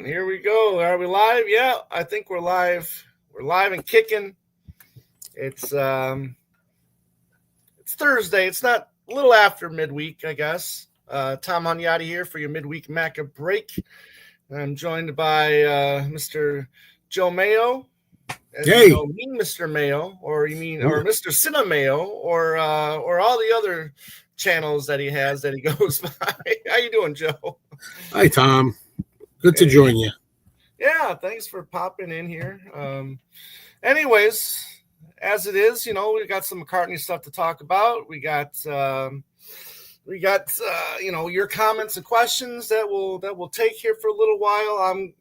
Here we go. Are we live? Yeah, I think we're live. We're live and kicking. It's Thursday. It's not a little after midweek, I guess. Tom Hunyadi here for your midweek Macca break. I'm joined by Mr. Joe Mayo. As hey, you know, me, Mr. Mayo, or you mean, or Mr. Cinemayo, or all the other channels that he has that he goes by. How you doing, Joe? Hi, Tom. Good to join you. Yeah, thanks for popping in here. Anyways, as it is, you know, we got some McCartney stuff to talk about. We got you know, your comments and questions that we'll take here for a little while.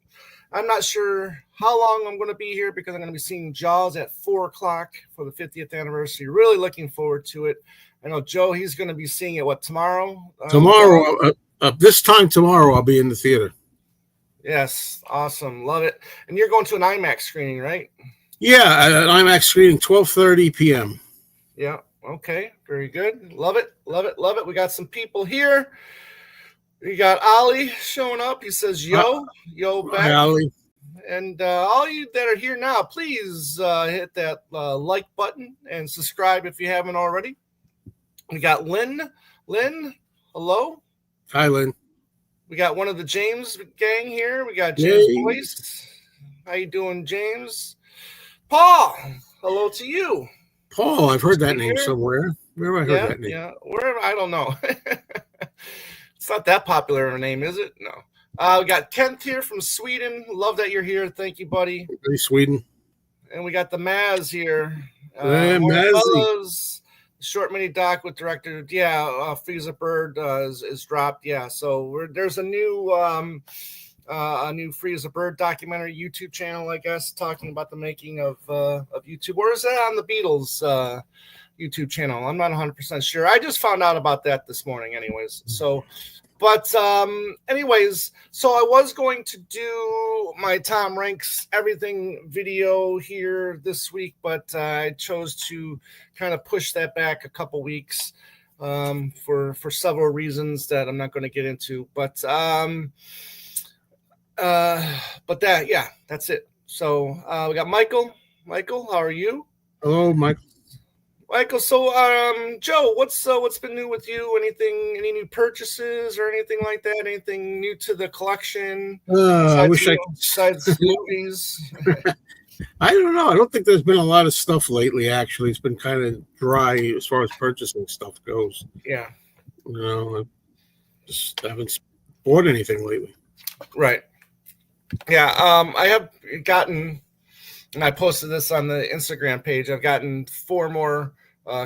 I'm not sure how long I'm going to be here because I'm going to be seeing Giles at 4:00 for the 50th anniversary. Really looking forward to it. I know Joe, he's going to be seeing it tomorrow. Tomorrow, this time tomorrow, I'll be in the theater. Yes, awesome, love it. And you're going to an IMAX screening, right? Yeah, an IMAX screening, 12:30 p.m. Yeah. Okay. Very good. Love it. Love it. Love it. We got some people here. We got Ollie showing up. He says, "Yo, back." Hi, Ollie. And all you that are here now, please hit that like button and subscribe if you haven't already. We got Lynn. Lynn, hello. Hi, Lynn. We got one of the James gang here. We got James Boyce. How you doing, James? Paul, hello to you. Paul, I've heard that name somewhere. Where have I heard that name? Yeah, wherever, I don't know. It's not that popular of a name, is it? No. We got Kent here from Sweden. Love that you're here. Thank you, buddy. Hey, Sweden. And we got the Maz here. Mazzy. Short mini doc with director. Yeah, Freeze a Bird is dropped. Yeah, so there's a new Freeze a Bird documentary YouTube channel, I guess, talking about the making of YouTube. Or is that on the Beatles YouTube channel? I'm not 100% sure. I just found out about that this morning, anyways. So, but anyways, so I was going to do my Tom Ranks Everything video here this week, but I chose to kind of push that back a couple weeks for several reasons that I'm not going to get into. But that's it. So we got Michael. Michael, how are you? Hello, Michael. Michael, so Joe, what's been new with you? Any new purchases or anything like that? Anything new to the collection? Besides movies. I don't know. I don't think there's been a lot of stuff lately. Actually, it's been kind of dry as far as purchasing stuff goes. Yeah. You know, I just haven't bought anything lately. Right. Yeah. I have gotten. And I posted this on the Instagram page. I've gotten 4 more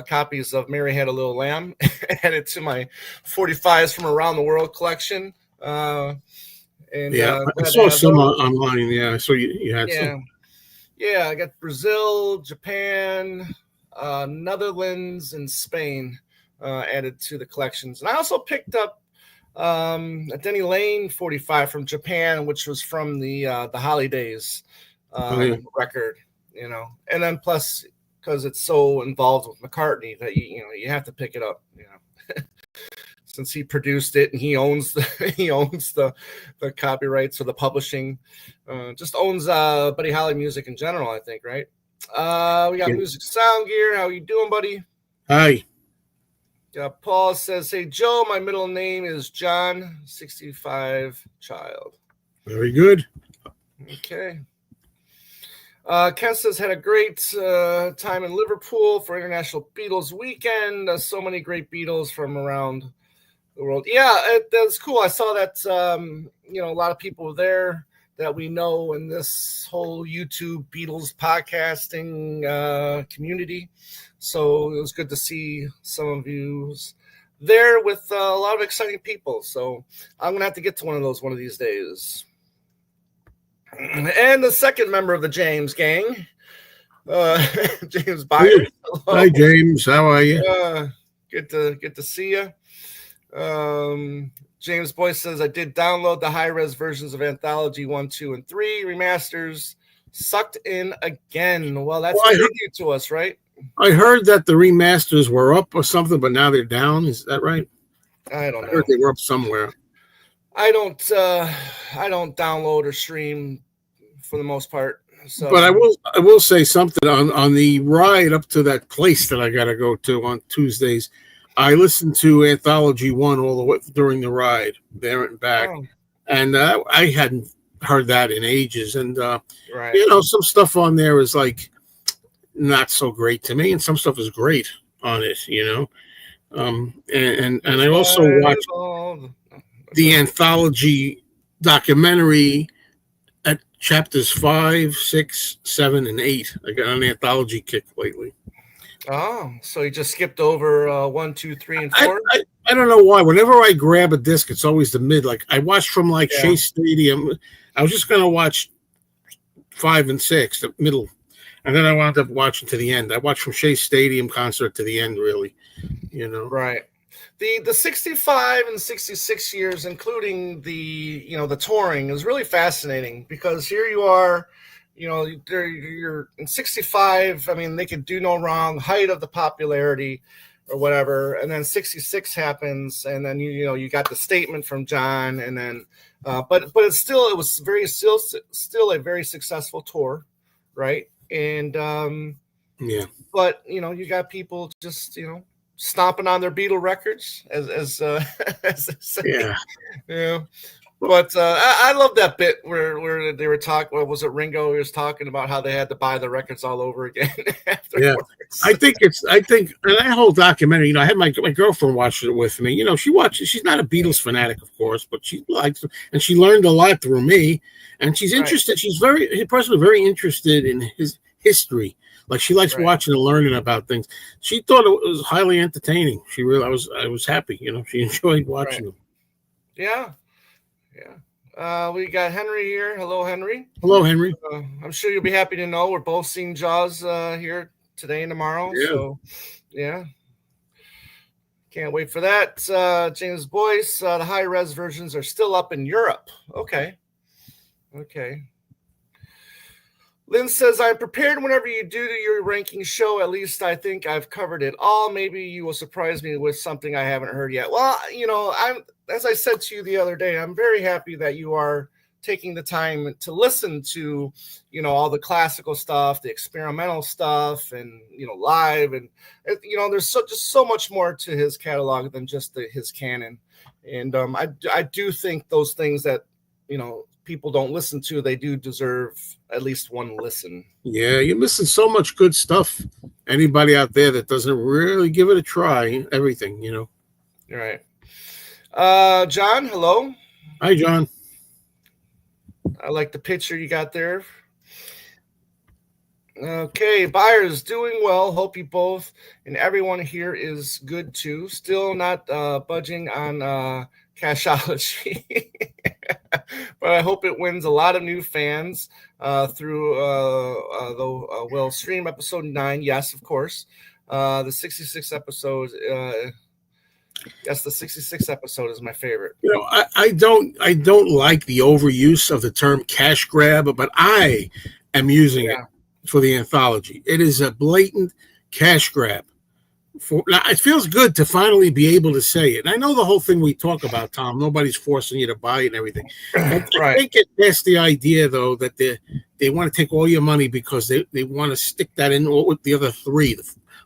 copies of Mary Had a Little Lamb added to my 45s from Around the World collection. I saw some online. Yeah, I saw you had some. Yeah, I got Brazil, Japan, Netherlands, and Spain added to the collections. And I also picked up a Denny Lane 45 from Japan, which was from the Holidays record, you know, and then plus because it's so involved with McCartney that you have to pick it up, you know, since he produced it and he owns the copyrights or the publishing, just owns Buddy Holly music in general, I think, right? We got Music Sound Gear. How you doing, buddy? Hi. Paul says, "Hey Joe, my middle name is John 65 Child." Very good. Okay. Ken says, "Had a great time in Liverpool for International Beatles Weekend. So many great Beatles from around the world." Yeah, that's cool. I saw that, a lot of people were there that we know in this whole YouTube Beatles podcasting community. So it was good to see some of you there with a lot of exciting people. So I'm going to have to get to one of those one of these days. And the second member of the James gang, James Byers. Hello. Hi, James. How are you? Good to see you. James Boyce says, "I did download the high-res versions of Anthology 1, 2, and 3 remasters. Sucked in again." Well, that's new to us, right? I heard that the remasters were up or something, but now they're down. Is that right? I don't know. I heard they were up somewhere. I don't download or stream for the most part. But So I will say something on the ride up to that place that I got to go to on Tuesdays. I listened to Anthology 1 all the way during the ride there and back, oh, and I hadn't heard that in ages. And right. some stuff on there is like not so great to me, and some stuff is great on it. And I also watched the Anthology documentary at chapters 5, 6, 7, and 8. I got an anthology kick lately. Oh, so you just skipped over 1, 2, 3, and I, 4? I don't know why. Whenever I grab a disc, it's always the mid. Like I watched from like Yeah. Shea Stadium. I was just gonna watch 5 and 6, the middle, and then I wound up watching to the end. I watched from Shea Stadium concert to the end, really. Right. The 65 and 66 years, including the touring, is really fascinating because here you are, you're in 65. I mean, they could do no wrong, height of the popularity or whatever, and then 66 happens, and then you got the statement from John, and then but it was still a very successful tour, right? And Yeah. but you got people just stomping on their Beatle records, as as they say. Yeah. Yeah. But I love that bit where they were talking. What was it? Ringo was talking about how they had to buy the records all over again afterwards. I think and that whole documentary, I had my girlfriend watch it with me. She's not a Beatles fanatic, of course, but she likes them, and she learned a lot through me. And she's interested. She's personally very interested in his history. Like she likes watching and learning about things. She thought it was highly entertaining. I was happy. She enjoyed watching them. Yeah. We got Henry here. Hello, Henry. Hello, Henry. I'm sure you'll be happy to know we're both seeing Jaws here today and tomorrow. Yeah. So, yeah. Can't wait for that. James Boyce, the high-res versions are still up in Europe. Okay. Lynn says, I'm prepared whenever you do your ranking show. At least I think I've covered it all. Maybe you will surprise me with something I haven't heard yet. Well, as I said to you the other day, I'm very happy that you are taking the time to listen to, all the classical stuff, the experimental stuff, and, live. And, there's just so much more to his catalog than just his canon. And I do think those things that, people don't listen to, they do deserve at least one listen. Yeah, you're missing so much good stuff. Anybody out there that doesn't really give it a try, everything, You're right. John, hello. Hi, John. I like the picture you got there. Okay, buyers doing well. Hope you both and everyone here is good too. Still not budging on Cashology. But I hope it wins a lot of new fans through will stream episode 9. Yes, of course. The 66 episode. Yes, the 66 episode is my favorite. I don't like the overuse of the term cash grab, but I am using it for the anthology. It is a blatant cash grab. Now, it feels good to finally be able to say it. And I know the whole thing we talk about, Tom. Nobody's forcing you to buy it and everything. I can't get past the idea, though, that they want to take all your money because they want to stick that in with the other 3,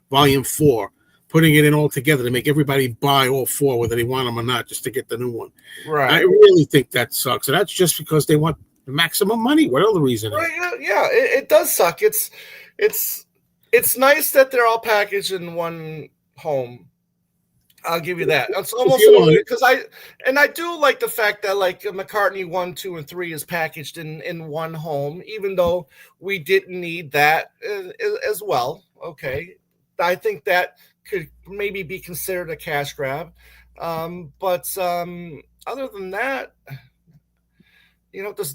volume 4, putting it in all together to make everybody buy all 4, whether they want them or not, just to get the new one. Right. I really think that sucks. And that's just because they want the maximum money. What other reason? Right, yeah, it does suck. It's nice that they're all packaged in one home. I'll give you that. It's almost because I do like the fact that like McCartney 1, 2, and 3 is packaged in one home, even though we didn't need that as well. Okay, I think that could maybe be considered a cash grab, but other than that.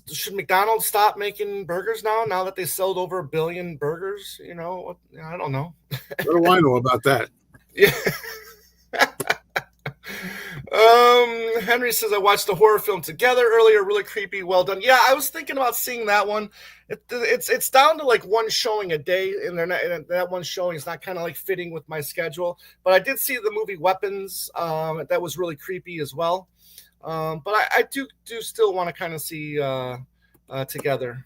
Should McDonald's stop making burgers now that they sold over 1 billion burgers? I don't know. What do I know about that? Yeah. Henry says, I watched the horror film Together earlier. Really creepy. Well done. Yeah, I was thinking about seeing that one. It's down to like one showing a day, and that one showing is not kind of like fitting with my schedule. But I did see the movie Weapons. That was really creepy as well. But I do still want to kind of see Together.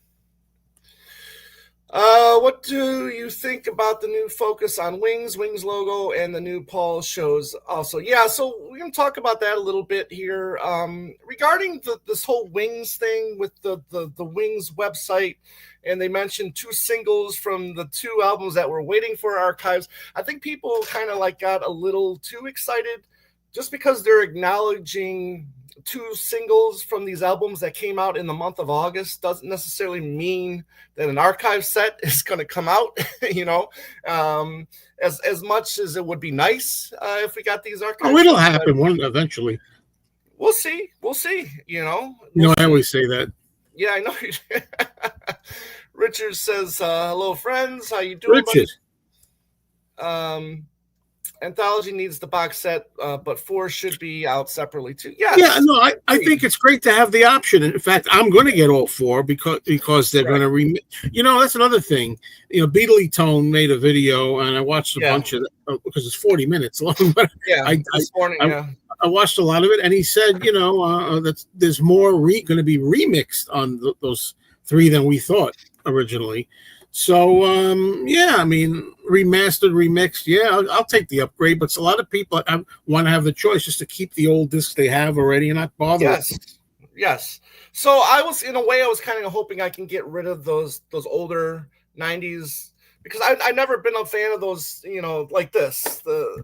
What do you think about the new focus on Wings logo, and the new Paul shows also? Yeah, so we're going to talk about that a little bit here. Regarding this whole Wings thing with the Wings website, and they mentioned 2 singles from the 2 albums that were waiting for archives. I think people kind of like got a little too excited just because they're acknowledging 2 singles from these albums that came out in the month of August doesn't necessarily mean that an archive set is going to come out, as much as it would be nice if we got these archives. Oh, it'll happen one eventually. We'll see. I always say that. Yeah, I know. Richard says, hello, friends. How you doing, Richard. Anthology needs the box set, but 4 should be out separately too. Yes. Yeah, no, I think it's great to have the option. In fact, I'm going to get all 4 because they're going to that's another thing. Beatley Tone made a video, and I watched a bunch of it because it's 40 minutes long. But this morning, I watched a lot of it, and he said, that there's more going to be remixed on those 3 than we thought originally. So, remastered, remixed, I'll take the upgrade. But a lot of people want to have the choice just to keep the old discs they have already and not bother. Yes. So I was kind of hoping I can get rid of those older 90s, because I've never been a fan of those, like this, the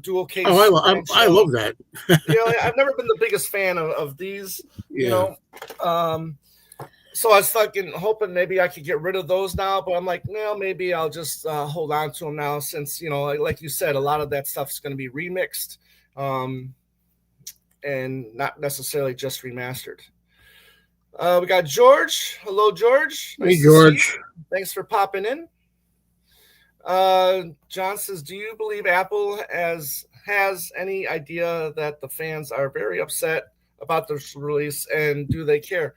dual case. Oh, I love that. I've never been the biggest fan of these, So I was hoping maybe I could get rid of those now, but I'm like, well, maybe I'll just hold on to them now, since, like you said, a lot of that stuff is going to be remixed, and not necessarily just remastered. We got George. Hello, George. Nice, hey, George. Thanks for popping in. John says, do you believe Apple has any idea that the fans are very upset about this release, and do they care?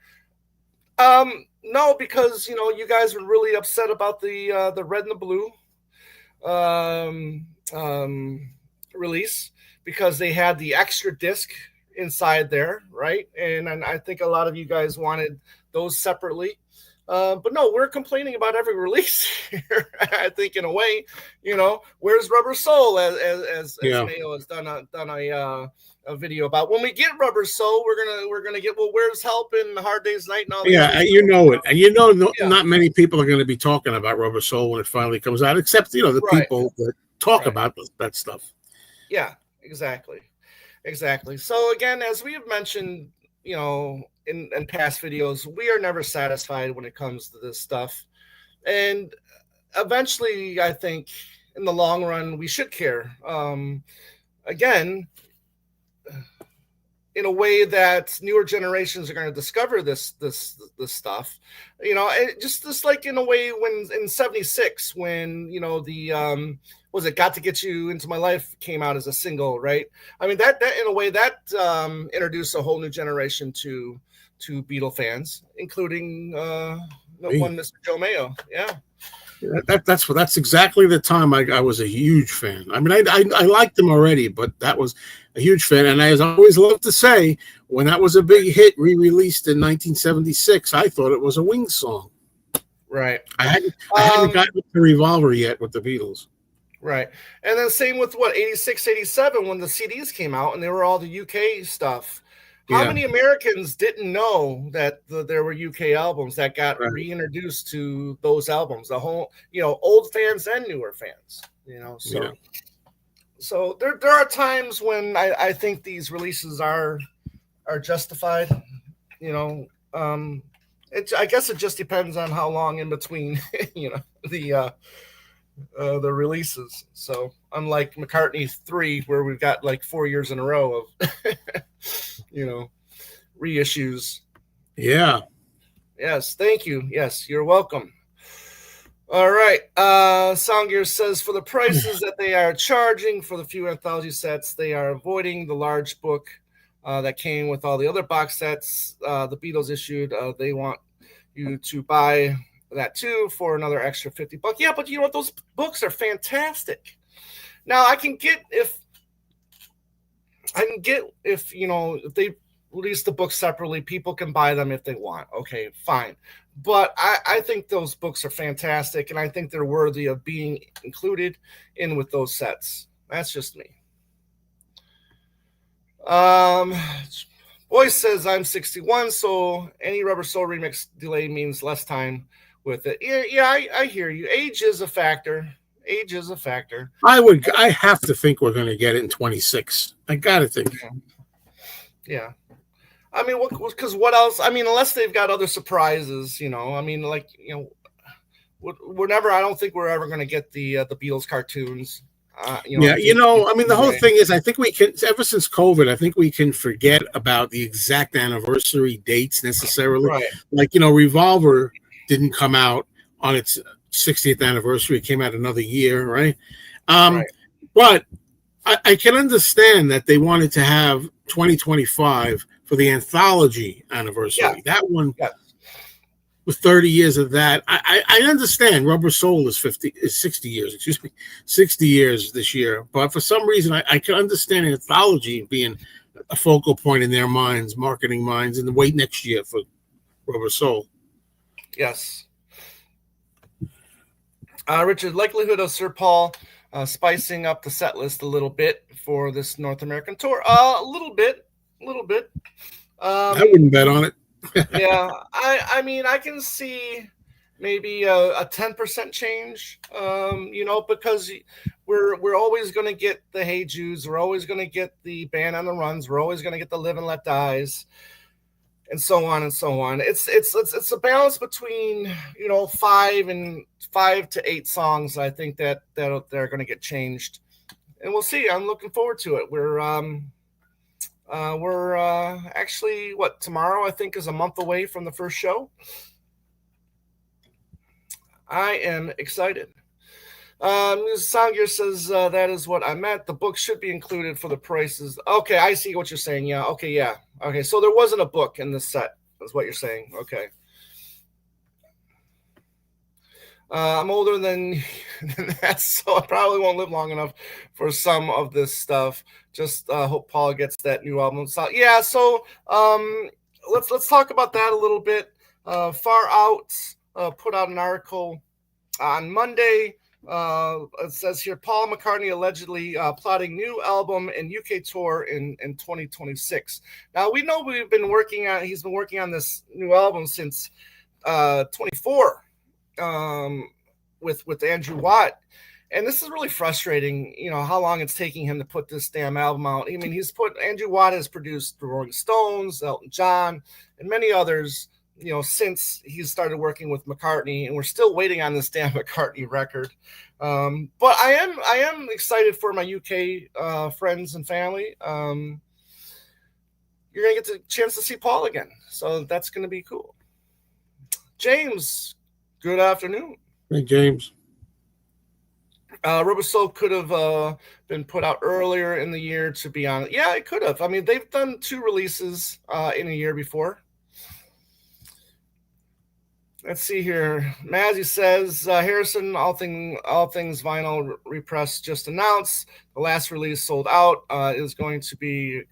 No, because you guys were really upset about the Red and the Blue release, because they had the extra disc inside there, right? And I think a lot of you guys wanted those separately. But no, we're complaining about every release here. I think in a way, where's Rubber Soul, as Mayo has done a video about. When we get Rubber Soul, we're gonna get, well, where's Help and Hard Day's Night and all that. Yeah, and not many people are going to be talking about Rubber Soul when it finally comes out, except the people that talk about that stuff. Yeah, exactly. So again, as we have mentioned, in past videos, we are never satisfied when it comes to this stuff, and eventually, I think in the long run, we should care. Again, in a way that newer generations are going to discover this stuff, just like in a way when in '76, when the was it Got to Get You Into My Life came out as a single, right? I mean, that in a way that introduced a whole new generation to Beatle fans, including one Mr. Joe Mayo. Yeah. That's exactly the time I was a huge fan. I mean, I liked them already, but that was a huge fan. And as I always love to say, when that was a big hit, re-released in 1976, I thought it was a Wings song. Right. I hadn't gotten the Revolver yet with the Beatles. Right. And then same with 86, 87, when the CDs came out and they were all the UK stuff. How many Americans didn't know that there were UK albums that got reintroduced to those albums? The whole, old fans and newer fans, So there are times when I think these releases are justified. I guess it just depends on how long in between, the releases. So unlike McCartney 3, where we've got like 4 years in a row of reissues. Yeah. Yes, thank you. Yes, you're welcome. All right. Songgear says, for the prices that they are charging for the few anthology sets, they are avoiding the large book that came with all the other box sets the Beatles issued. They want you to buy that too for another extra $50. Yeah, but you know what? Those books are fantastic. Now I can get, if I can get if they release the books separately, people can buy them if they want. Okay, fine. But I think those books are fantastic, and I think they're worthy of being included in with those sets. That's just me. Boy says I'm 61, so any Rubber Soul remix delay means less time with it. Yeah, I hear you. Age is a factor. Age is a factor. I have to think we're going to get it in 26. I got to think. Yeah. I mean, because what else? I mean, unless they've got other surprises, I mean, like, we're never. I don't think we're ever going to get the Beatles cartoons. I mean, the whole thing is, I think we can. Ever since COVID, I think we can forget about the exact anniversary dates necessarily. Right. Like Revolver didn't come out on its 60th anniversary. It came out another year, right? Right. But I can understand that they wanted to have 2025 for the anthology anniversary. Yeah. That one with 30 years of that. I understand Rubber Soul is 60 years, 60 years this year. But for some reason, I can understand anthology being a focal point in their minds, marketing minds, and wait next year for Rubber Soul. Yes. Richard, likelihood of Sir Paul spicing up the set list a little bit for this North American tour. A little bit. I wouldn't bet on it. Yeah, I mean, I can see maybe a 10% change, because we're always going to get the Hey Judes, we're always going to get the Band on the Runs, we're always going to get the Live and Let Dies, and so on and so on. It's a balance between 5 to 8 songs. I think that they're going to get changed, and we'll see. I'm looking forward to it. We're actually tomorrow I think is a month away from the first show. I am excited. Songgear says that is what I meant. The book should be included for the prices. Okay, I see what you're saying. Yeah. Okay. Yeah. Okay. So there wasn't a book in this set, is what you're saying. Okay. I'm older than that, so I probably won't live long enough for some of this stuff. Just hope Paul gets that new album. So yeah, so let's talk about that a little bit. Far Out put out an article on Monday. It says here, Paul McCartney allegedly plotting new album and UK tour in 2026. Now we know he's been working on this new album since 24. With Andrew Watt, and this is really frustrating. How long it's taking him to put this damn album out. I mean, Andrew Watt has produced the Rolling Stones, Elton John, and many others. Since he started working with McCartney, and we're still waiting on this damn McCartney record. But I am excited for my UK friends and family. You're gonna get the chance to see Paul again, so that's gonna be cool. James. Good afternoon. Hey, James. Rubber Soul could have been put out earlier in the year, to be honest. Yeah, it could have. I mean, they've done 2 releases in a year before. Let's see here. Mazzy says, Harrison, all things vinyl repress just announced. The last release sold out. It's going to be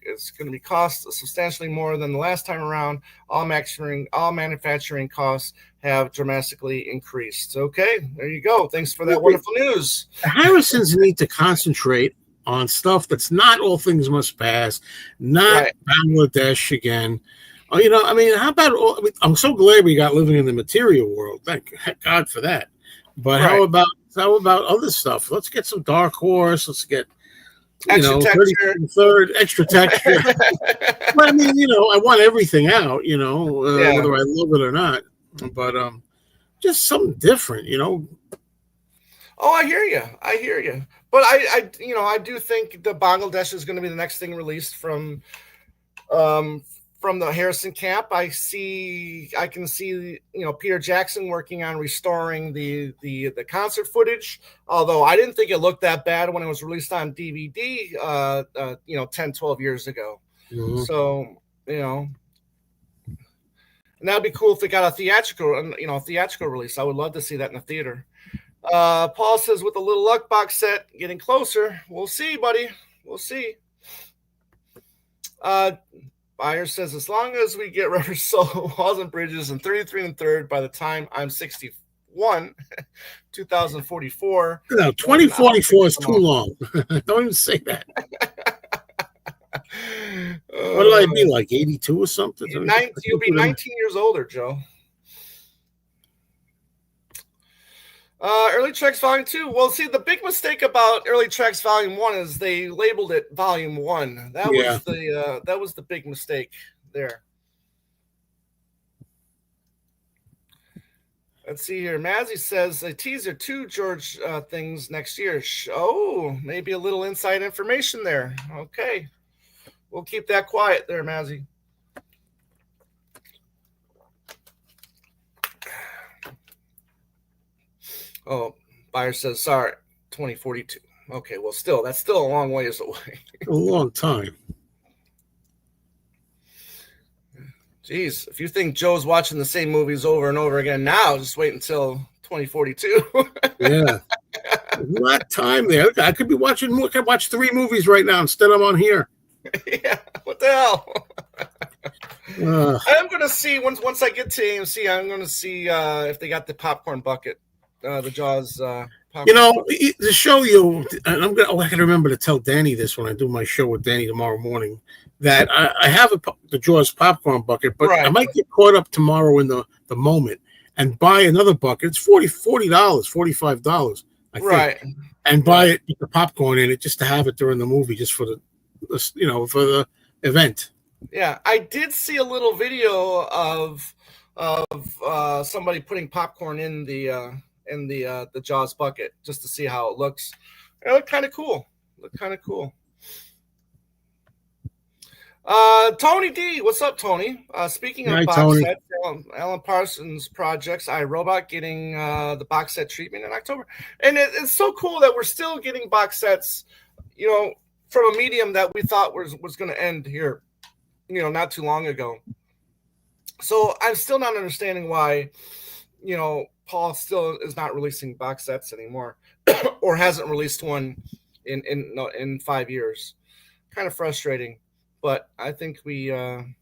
cost substantially more than the last time around. All manufacturing costs have dramatically increased. Okay, there you go. Thanks for that wonderful news. The Harrisons need to concentrate on stuff that's not All Things Must Pass, not Bangladesh again. I mean, how about? I'm so glad we got Living in the Material World. Thank God for that. But how about other stuff? Let's get some Dark Horse. Let's get extra texture. Third extra texture. But I mean, I want everything out. Whether I love it or not. But just something different. Oh, I hear you. But I do think the Bangladesh is going to be the next thing released from the Harrison camp. I can see Peter Jackson working on restoring the concert footage, although I didn't think it looked that bad when it was released on DVD 10, 12 years ago. Mm-hmm. So and that'd be cool if they got a theatrical release. I would love to see that in the theater. Paul says, with a little luck box set getting closer, we'll see, buddy. We'll see. Buyer says, as long as we get rubber sole walls and bridges and 33 and third by the time I'm 61, 2044. No, 2044 is too long. Don't even say that. What will I be, like 82 or something? You'll be 19 years older, Joe. Early Tracks Volume 2. Well, see, the big mistake about Early Tracks Volume 1 is they labeled it Volume 1. That was the big mistake there. Let's see here. Mazzy says a teaser 2 George things next year. Oh, maybe a little inside information there. Okay. We'll keep that quiet there, Mazzy. Oh, Buyer says, sorry, 2042. Okay, well, that's still a long ways away. A long time. Jeez, if you think Joe's watching the same movies over and over again now, just wait until 2042. Yeah. Not time there. I could be watching. I could watch 3 movies right now instead I'm on here. Yeah, what the hell? I'm going to see, once I get to AMC, I'm going to see if they got the popcorn bucket. The Jaws. To show you, and I can remember to tell Danny this when I do my show with Danny tomorrow morning, that I have the Jaws popcorn bucket, but I might get caught up tomorrow in the moment and buy another bucket. It's $40, $45, I think. Right. And buy it with the popcorn in it just to have it during the movie, just for the event. Yeah, I did see a little video of somebody putting popcorn in the Jaws bucket just to see how it looks. It looked kind of cool. Tony D, what's up, Tony? Speaking of box sets, Alan Parsons Projects, iRobot getting the box set treatment in October, and it's so cool that we're still getting box sets, from a medium that we thought was going to end here, not too long ago. So I'm still not understanding why, Paul still is not releasing box sets anymore, or hasn't released one in 5 years. Kind of frustrating, but I think it's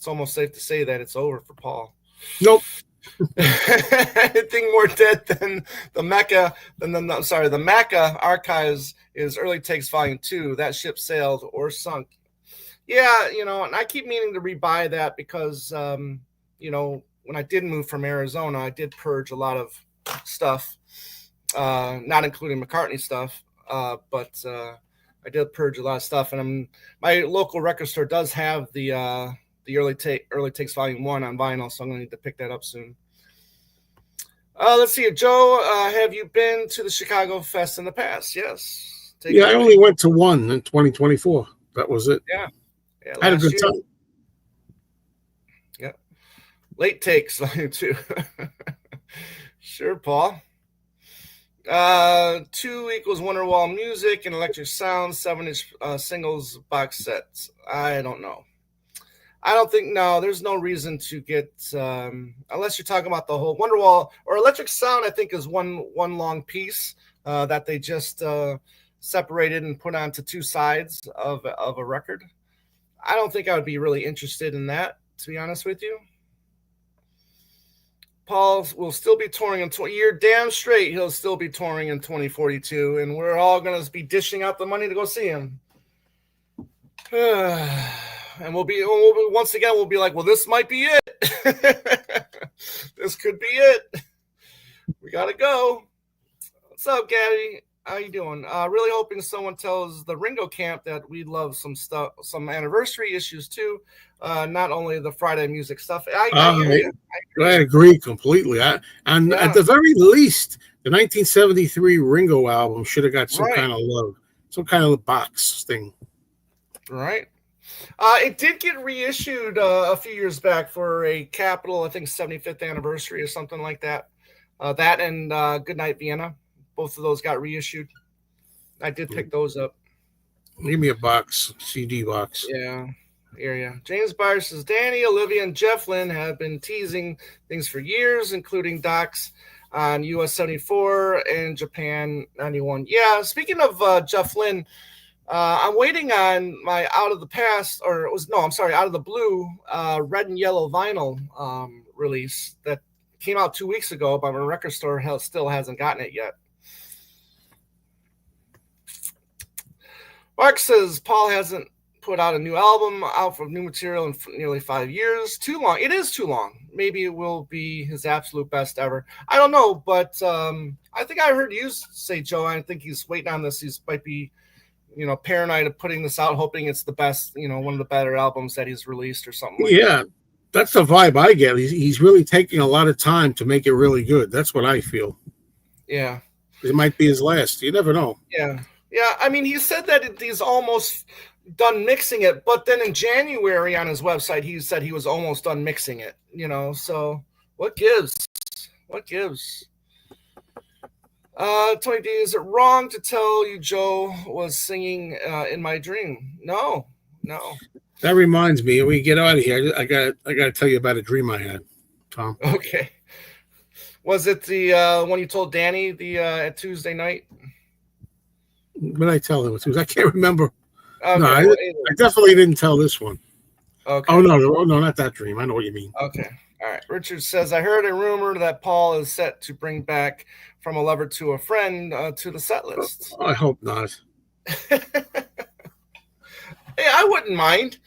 almost safe to say that it's over for Paul. Nope. Anything more dead than the Macca, the Macca archives is Early Takes Volume 2. That ship sailed or sunk. Yeah, and I keep meaning to rebuy that because, when I did move from Arizona, I did purge a lot of stuff, not including McCartney stuff, but I did purge a lot of stuff. And my local record store does have the Early Takes Volume 1 on vinyl, so I'm going to need to pick that up soon. Let's see. Joe, have you been to the Chicago Fest in the past? Yes. I only went to one in 2024. That was it. Yeah. I had a good time. Yeah. Late Takes Volume 2. Sure, Paul. 2 equals Wonderwall Music and Electric Sound 7-inch singles box sets. I don't know. I don't think, there's no reason to get, unless you're talking about the whole Wonderwall or Electric Sound, I think is one long piece that they just separated and put onto 2 sides of a record. I don't think I would be really interested in that, to be honest with you. Paul will still be touring in you're damn straight he'll still be touring in 2042, and we're all going to be dishing out the money to go see him. And we'll be once again, we'll be like, well, this might be it. This could be it. We got to go. What's up, Gabby? How you doing? Really hoping someone tells the Ringo camp that we'd love some stuff, some anniversary issues too. Not only the Friday music stuff. I agree completely. At the very least, the 1973 Ringo album should have got some kind of love, some kind of box thing. Right. It did get reissued a few years back for a Capitol, I think 75th anniversary or something like that. That and Goodnight Vienna. Both of those got reissued. I did pick those up. Give me a box, CD box. Yeah. James Byer says, Danny, Olivia, and Jeff Lynne have been teasing things for years, including docs on US 74 and Japan 91. Yeah, speaking of Jeff Lynne, I'm waiting on my Out of the Past, or it was no, I'm sorry, Out of the Blue, red and yellow vinyl release that came out 2 weeks ago, but my record store still hasn't gotten it yet. Mark says Paul hasn't put out a new album out for new material in nearly 5 years. Too long. It is too long. Maybe it will be his absolute best ever. I don't know, but I think I heard you say, Joe, I think he's waiting on this. He might be, paranoid of putting this out, hoping it's the best, one of the better albums that he's released or something like that. That's the vibe I get. He's really taking a lot of time to make it really good. That's what I feel. Yeah. It might be his last. You never know. Yeah. Yeah. I mean, he said that he's almost done mixing it, but then in January on his website, he said he was almost done mixing it, so what gives? Tony D, is it wrong to tell you Joe was singing in my dream? No. That reminds me, when we get out of here, I gotta tell you about a dream I had, Tom. Okay. Was it the one you told Danny at Tuesday night? What did I tell him? I can't remember. Okay, no, I definitely didn't tell this one. Okay. Oh, no, not that dream. I know what you mean. Okay. All right. Richard says, I heard a rumor that Paul is set to bring back From a Lover to a Friend to the set list. I hope not. Hey, I wouldn't mind.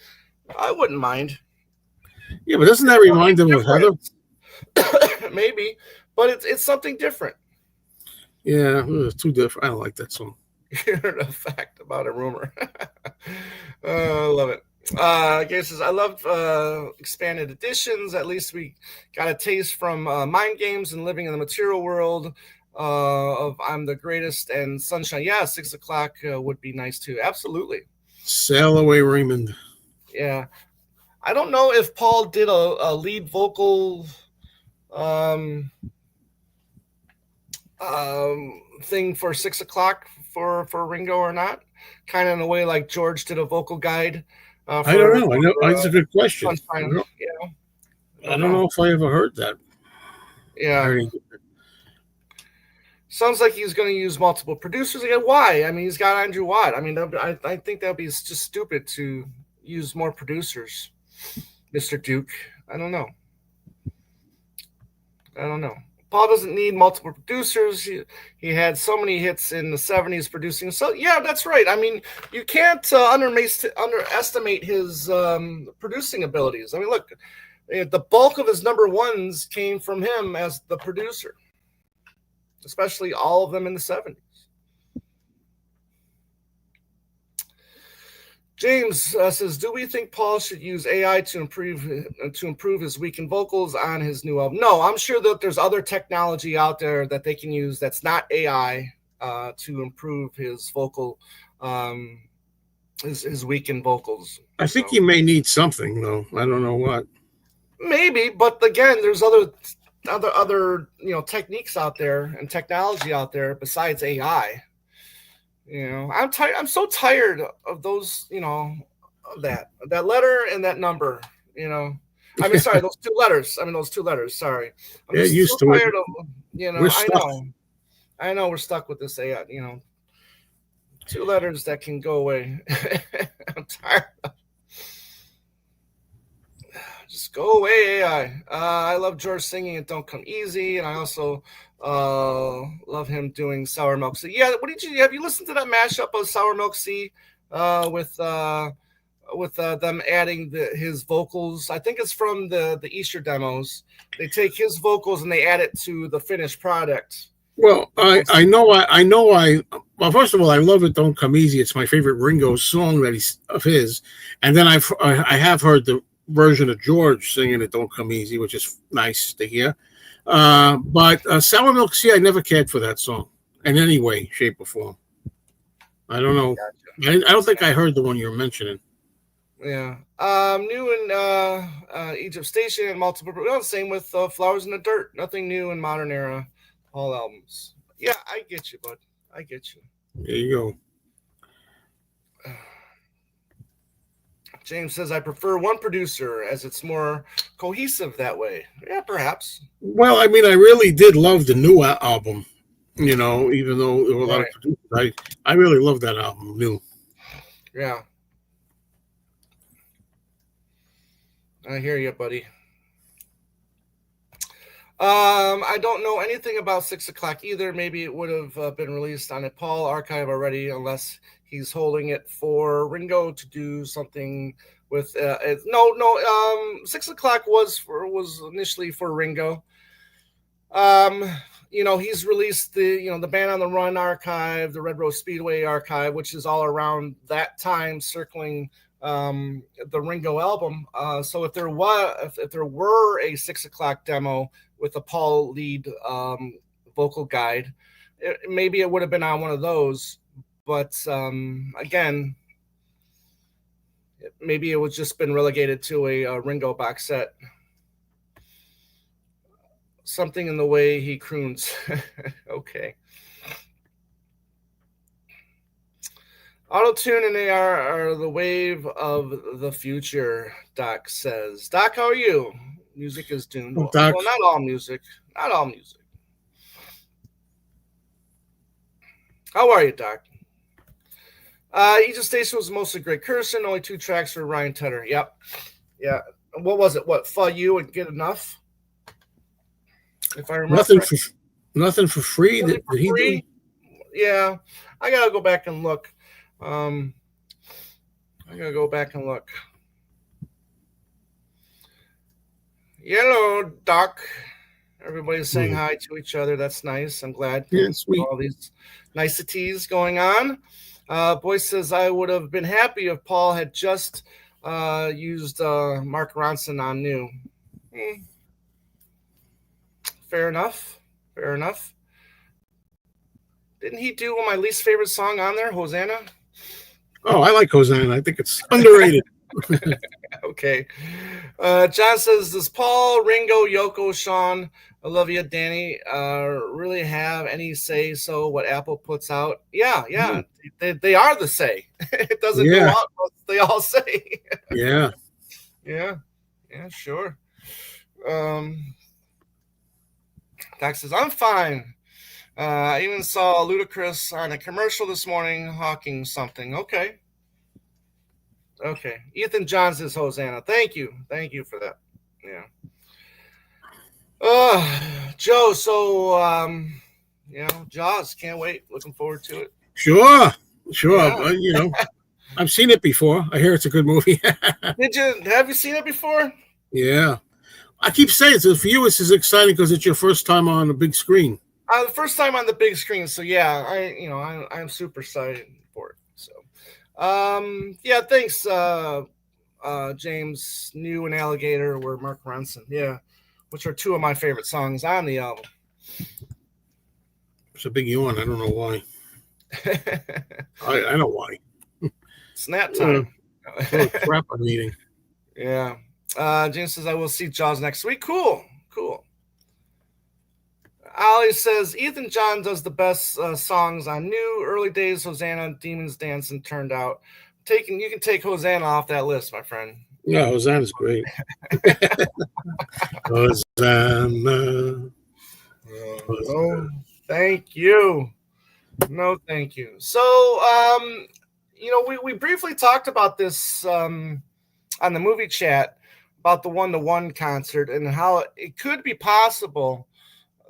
Yeah, but doesn't that remind him of Heather? Maybe, but it's something different. Yeah, it's too different. I don't like that song. You heard a fact about a rumor. I love it. Gary says, I love expanded editions. At least we got a taste from Mind Games and Living in the Material World of I'm the Greatest and Sunshine. Yeah, 6 o'clock would be nice too. Absolutely. Sail away, Raymond. Yeah. I don't know if Paul did a lead vocal thing for 6 o'clock for Ringo or not. Kind of in a way like George did a vocal guide. I don't know. That's a good question. I don't know if I ever heard that. Yeah. Sounds like he's going to use multiple producers again. Why? I mean, he's got Andrew Watt. I mean, I think that would be just stupid to use more producers, Mr. Duke. I don't know. Paul doesn't need multiple producers. He had so many hits in the 70s producing. So, yeah, that's right. I mean, you can't underestimate his producing abilities. I mean, look, the bulk of his number ones came from him as the producer, especially all of them in the 70s. James says, do we think Paul should use AI to improve his weakened vocals on his new album? No, I'm sure that there's other technology out there that they can use that's not AI to improve his vocal, his weakened vocals. I think he may need something, though. I don't know what. Maybe, but again, there's other techniques out there and technology out there besides AI. I'm tired. I'm so tired of those, of that letter and that number, I mean, sorry, those two letters. Sorry. I'm just used so to tired it. Of, I know we're stuck with this AI, two letters that can go away. I'm tired of. Just go away, AI. I love George singing "It Don't Come Easy," and I also love him doing Sour Milk Sea. Yeah, have you listened to that mashup of Sour Milk Sea with them adding his vocals? I think it's from the Easter demos. They take his vocals and they add it to the finished product. Well, I know. Well, first of all, I love "It Don't Come Easy." It's my favorite Ringo song of his, and then I have heard the version of George singing "It Don't Come Easy," which is nice to hear. But Sour Milk Sea, I never cared for that song in any way, shape, or form. I don't know. Gotcha. I don't think I heard the one you're mentioning. Yeah. New in Egypt Station and multiple. Same with Flowers in the Dirt. Nothing new in modern era Paul albums. Yeah, I get you, bud. I get you. There you go. James says, I prefer one producer as it's more cohesive that way. Yeah, perhaps. Well, I mean, I really did love the new album, even though there were a lot of producers. I really love that album, new. Yeah. I hear you, buddy. I don't know anything about 6 o'clock either. Maybe it would have been released on a Paul archive already, unless he's holding it for Ringo to do something with. No. 6 o'clock was initially for Ringo. He's released the Band on the Run archive, the Red Rose Speedway archive, which is all around that time, circling the Ringo album. So if there were a 6 o'clock demo with a Paul lead vocal guide, maybe it would have been on one of those. But again, maybe it was just been relegated to a Ringo box set. Something in the way he croons. Okay. Auto-tune and AR are the wave of the future, Doc says. Doc, how are you? Music is tuned. Well, not all music. Not all music. How are you, Doc? Aegis Station was mostly Greg Kirsten. Only 2 tracks for Ryan Tedder. Yep. Yeah. What was it? What? For You and Get Enough? If I remember. Nothing for free. Did he do? Yeah. I got to go back and look. I gotta go back and look. Hello, Doc. Everybody's saying hi to each other. That's nice. I'm glad. Yeah, sweet. All these niceties going on. Boyce says, I would have been happy if Paul had just used Mark Ronson on New. Fair enough. Fair enough. Didn't he do one of my least favorite song on there, Hosanna? Oh, I like Hosanna. I think it's underrated. Okay. John says, does Paul, Ringo, Yoko, Sean, Olivia, Danny really have any say so what Apple puts out? Yeah. They are the say. It doesn't go out what they all say. Yeah. Yeah, sure. Doc says, I'm fine. I even saw Ludacris on a commercial this morning hawking something. Okay. Ethan Johns is Hosanna. Thank you for that. Yeah. Joe, so Jaws, can't wait. Looking forward to it. Sure. Yeah. I've seen it before. I hear it's a good movie. Have you seen it before? Yeah. I keep saying so for you it's as exciting because it's your first time on the big screen. The first time on the big screen, so yeah, I'm super excited for it. So, thanks, James. New and Alligator were Mark Ronson, which are 2 of my favorite songs on the album. It's a big yawn. I don't know why. I know why. It's nap time. Crap I'm eating. Yeah. James says I will see Jaws next week. Cool. Ali says Ethan John does the best songs on New. Early days, Hosanna, Demons Dancing turned out. You can take Hosanna off that list, my friend. Yeah, Hosanna's great. Hosanna. Oh, thank you. No, thank you. So, we briefly talked about this on the movie chat about the 1-to-1 concert and how it could be possible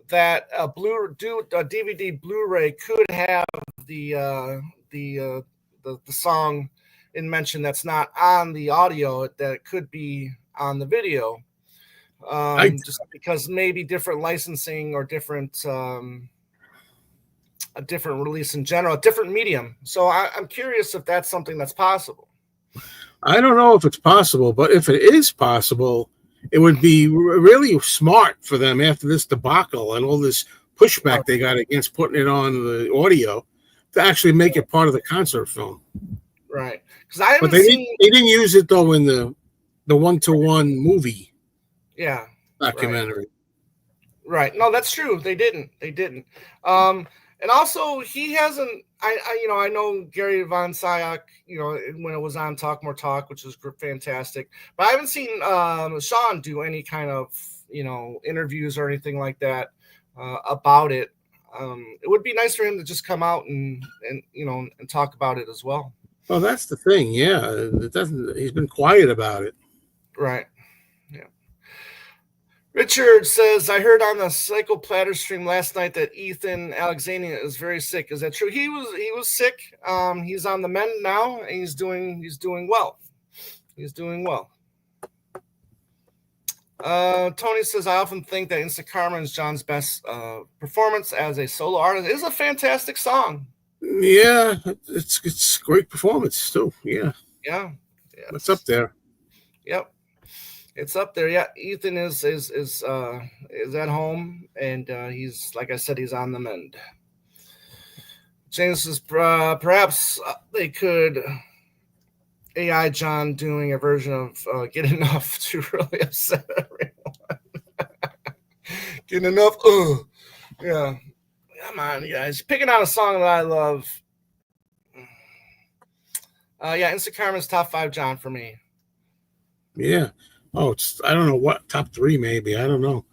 that a DVD Blu-ray could have the song in mention that's not on the audio, that it could be on the video, just because maybe different licensing or different a different release in general, a different medium. So I'm curious if that's something that's possible. I don't know if it's possible, but if it is possible, it would be really smart for them after this debacle and all this pushback they got against putting it on the audio to actually make it part of the concert film. Right. But they didn't use it though in the 1-to-1 movie. Yeah. Documentary. Right. No, that's true. They didn't. And also he hasn't. I know Gary Von Syak, when it was on Talk More Talk, which was fantastic. But I haven't seen Sean do any kind of, interviews or anything like that about it. It would be nice for him to just come out and talk about it as well. Well, that's the thing. Yeah, it doesn't. He's been quiet about it. Right. Yeah. Richard says, I heard on the Psycho Platter stream last night that Ethan Alexania is very sick. Is that true? He was sick. He's on the mend now, and he's doing well. He's doing well. Tony says, I often think that Instant Karma is John's best performance as a solo artist. It is a fantastic song. Yeah, it's great performance too. Yeah, Yeah. it's up there. Yep. It's up there. Yeah, Ethan is at home, and he's, like I said, he's on the mend. James says perhaps they could AI John doing a version of Get Enough to really upset everyone. Get Enough. Yeah. Come on, you guys. Picking out a song that I love. Yeah, Instant Karma's top 5 John for me. Yeah. Oh, I don't know what, top 3 maybe. I don't know.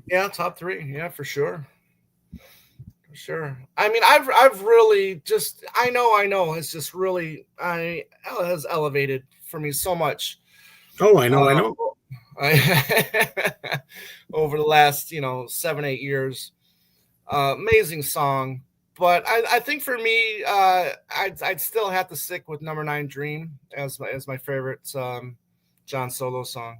Yeah, top 3. Yeah, for sure. For sure. I mean, I've really just I know it's just really has elevated for me so much. Oh, I know. Over the last 7-8 years. Amazing song. But I think for me, I'd still have to stick with Number 9 Dream as my favorite John solo song.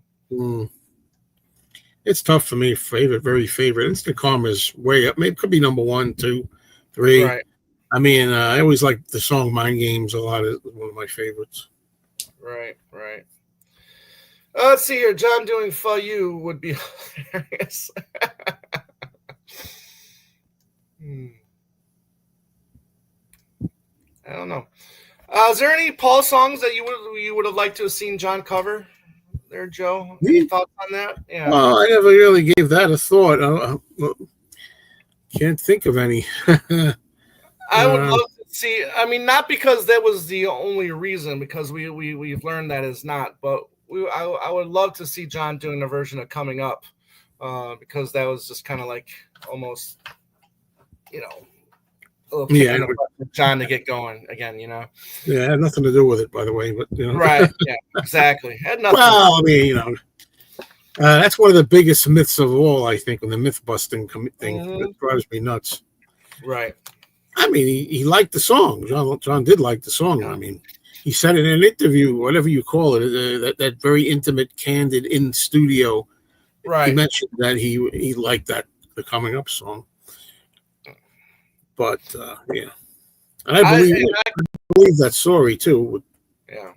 It's tough for me. Very favorite. Instant Karma is way up. Maybe it could be number 1, 2, 3. Right. I mean, I always like the song Mind Games a lot. It's one of my favorites. Right. Let's see here. John doing For You would be hilarious. I don't know. Is there any Paul songs that you would have liked to have seen John cover? There, Joe. Any thoughts on that? Yeah. I never really gave that a thought. Can't think of any. I would love to see. I mean, not because that was the only reason, because we've learned that is not. But I would love to see John doing a version of Coming Up, because that was just kind of like almost, John to get going again, Yeah, it had nothing to do with it, by the way, but Right, yeah, exactly. Had nothing. Well, I mean, that's one of the biggest myths of all, I think, in the myth busting thing. It drives me nuts. Right. I mean, he liked the song. John did like the song. Yeah. I mean, he said it in an interview, whatever you call it, that very intimate, candid in studio. Right. He mentioned that he liked the Coming Up song. But yeah, and I believe that story too. Yeah,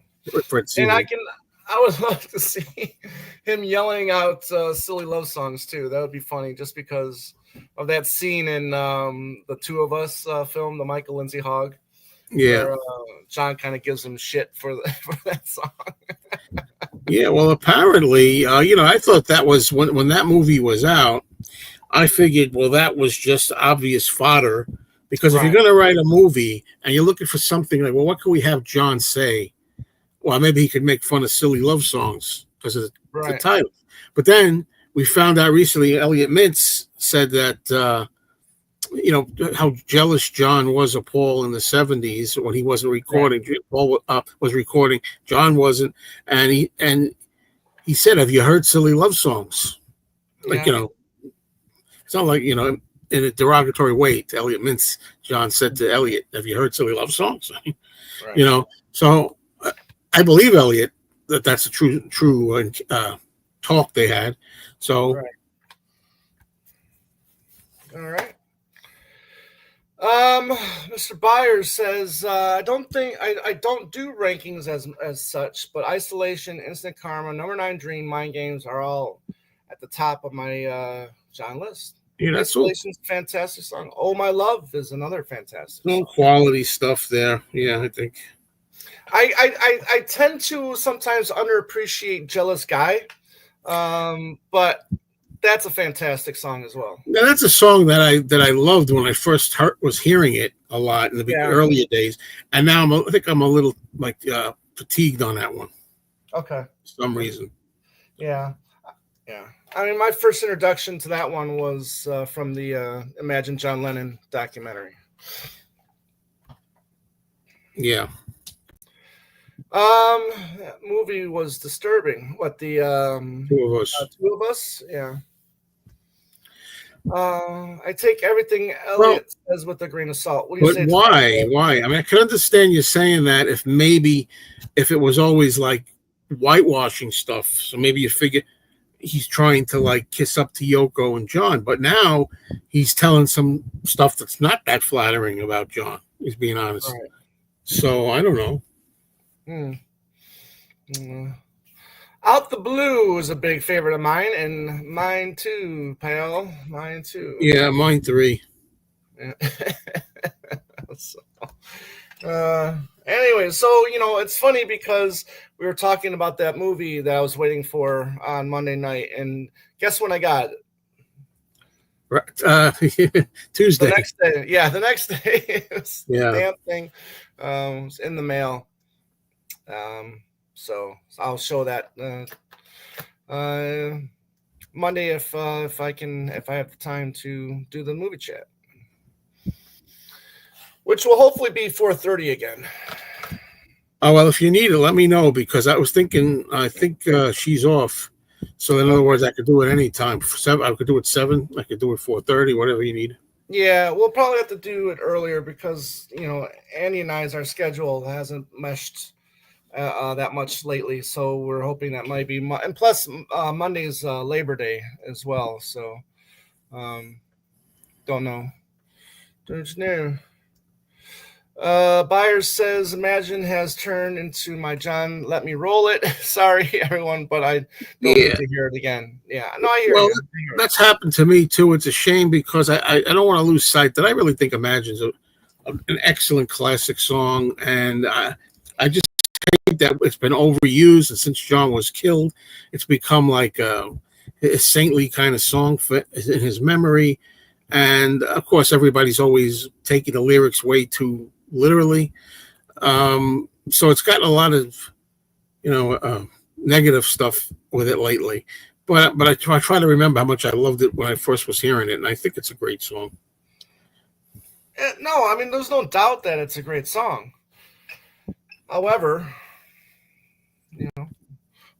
and I would love to see him yelling out silly love songs too. That would be funny, just because of that scene in the Two of Us film, the Michael Lindsay Hogg. Yeah, where, John kind of gives him shit for that song. Yeah, well, apparently, I thought that was when that movie was out. I figured, well, that was just obvious fodder. Because if you're going to write a movie and you're looking for something like, well, what can we have John say? Well, maybe he could make fun of silly love songs because of the title. But then we found out recently, Elliot Mintz said that, how jealous John was of Paul in the 70s when he wasn't recording. Right. Paul was recording. John wasn't. And he said, have you heard silly love songs? Like, it's not like, in a derogatory way to Elliot Mintz, John said to Elliot, have you heard silly love songs? Right. So I believe Elliot that that's a true talk they had. So. Right. All right. Mr. Byers says, I don't do rankings as such, but Isolation, Instant Karma, Number 9 Dream, Mind Games are all at the top of my John list. Yeah, that's Isolation's a fantastic song. Oh My Love is another fantastic song. Quality stuff there. Yeah, I think. I tend to sometimes underappreciate Jealous Guy, but that's a fantastic song as well. Now, that's a song that I loved when I first was hearing it a lot in the earlier days, and now I think I'm a little fatigued on that one. Okay. For some reason. Yeah. I mean, my first introduction to that one was from the Imagine John Lennon documentary. Yeah. That movie was disturbing. What the Two of us. Two of Us? Yeah. I take everything Well, Elliot says with a grain of salt. What do you but say to why? that? Why? I mean, I can understand you saying that if maybe if it was always like whitewashing stuff. So maybe you figure he's trying to like kiss up to Yoko and John, but now he's telling some stuff that's not that flattering about John. He's being honest. Right. So I don't know. Hmm. Mm. Out the Blue is a big favorite of mine, and mine too, pal. Mine too. Yeah, mine three. Yeah. So, anyway, so it's funny because we were talking about that movie that I was waiting for on Monday night, and guess when I got it? Tuesday. The next day. Yeah, the next day. The Yeah. damn thing was in the mail. So I'll show that Monday if I have the time to do the movie chat, which will hopefully be 4:30 again. Oh well, if you need it, let me know because I was thinking. I think she's off. So in other words, I could do it any time. I could do it 7. I could do it 4:30, whatever you need. Yeah, we'll probably have to do it earlier because Andy and I's our schedule hasn't meshed that much lately, so we're hoping that might be. And plus, Monday's Labor Day as well, so don't know. Don't know. Byers says, "Imagine has turned into my John. Let me roll it." Sorry, everyone, but I don't need to hear it again. Yeah, no, I hear you. That's happened to me too. It's a shame because I don't want to lose sight that I really think Imagine's an excellent classic song, and I just think that it's been overused, and since John was killed, it's become like a saintly kind of song in his memory. And of course, everybody's always taking the lyrics way too literally. So it's gotten a lot of, negative stuff with it lately. But I try to remember how much I loved it when I first was hearing it, and I think it's a great song. No, I mean, there's no doubt that it's a great song. However,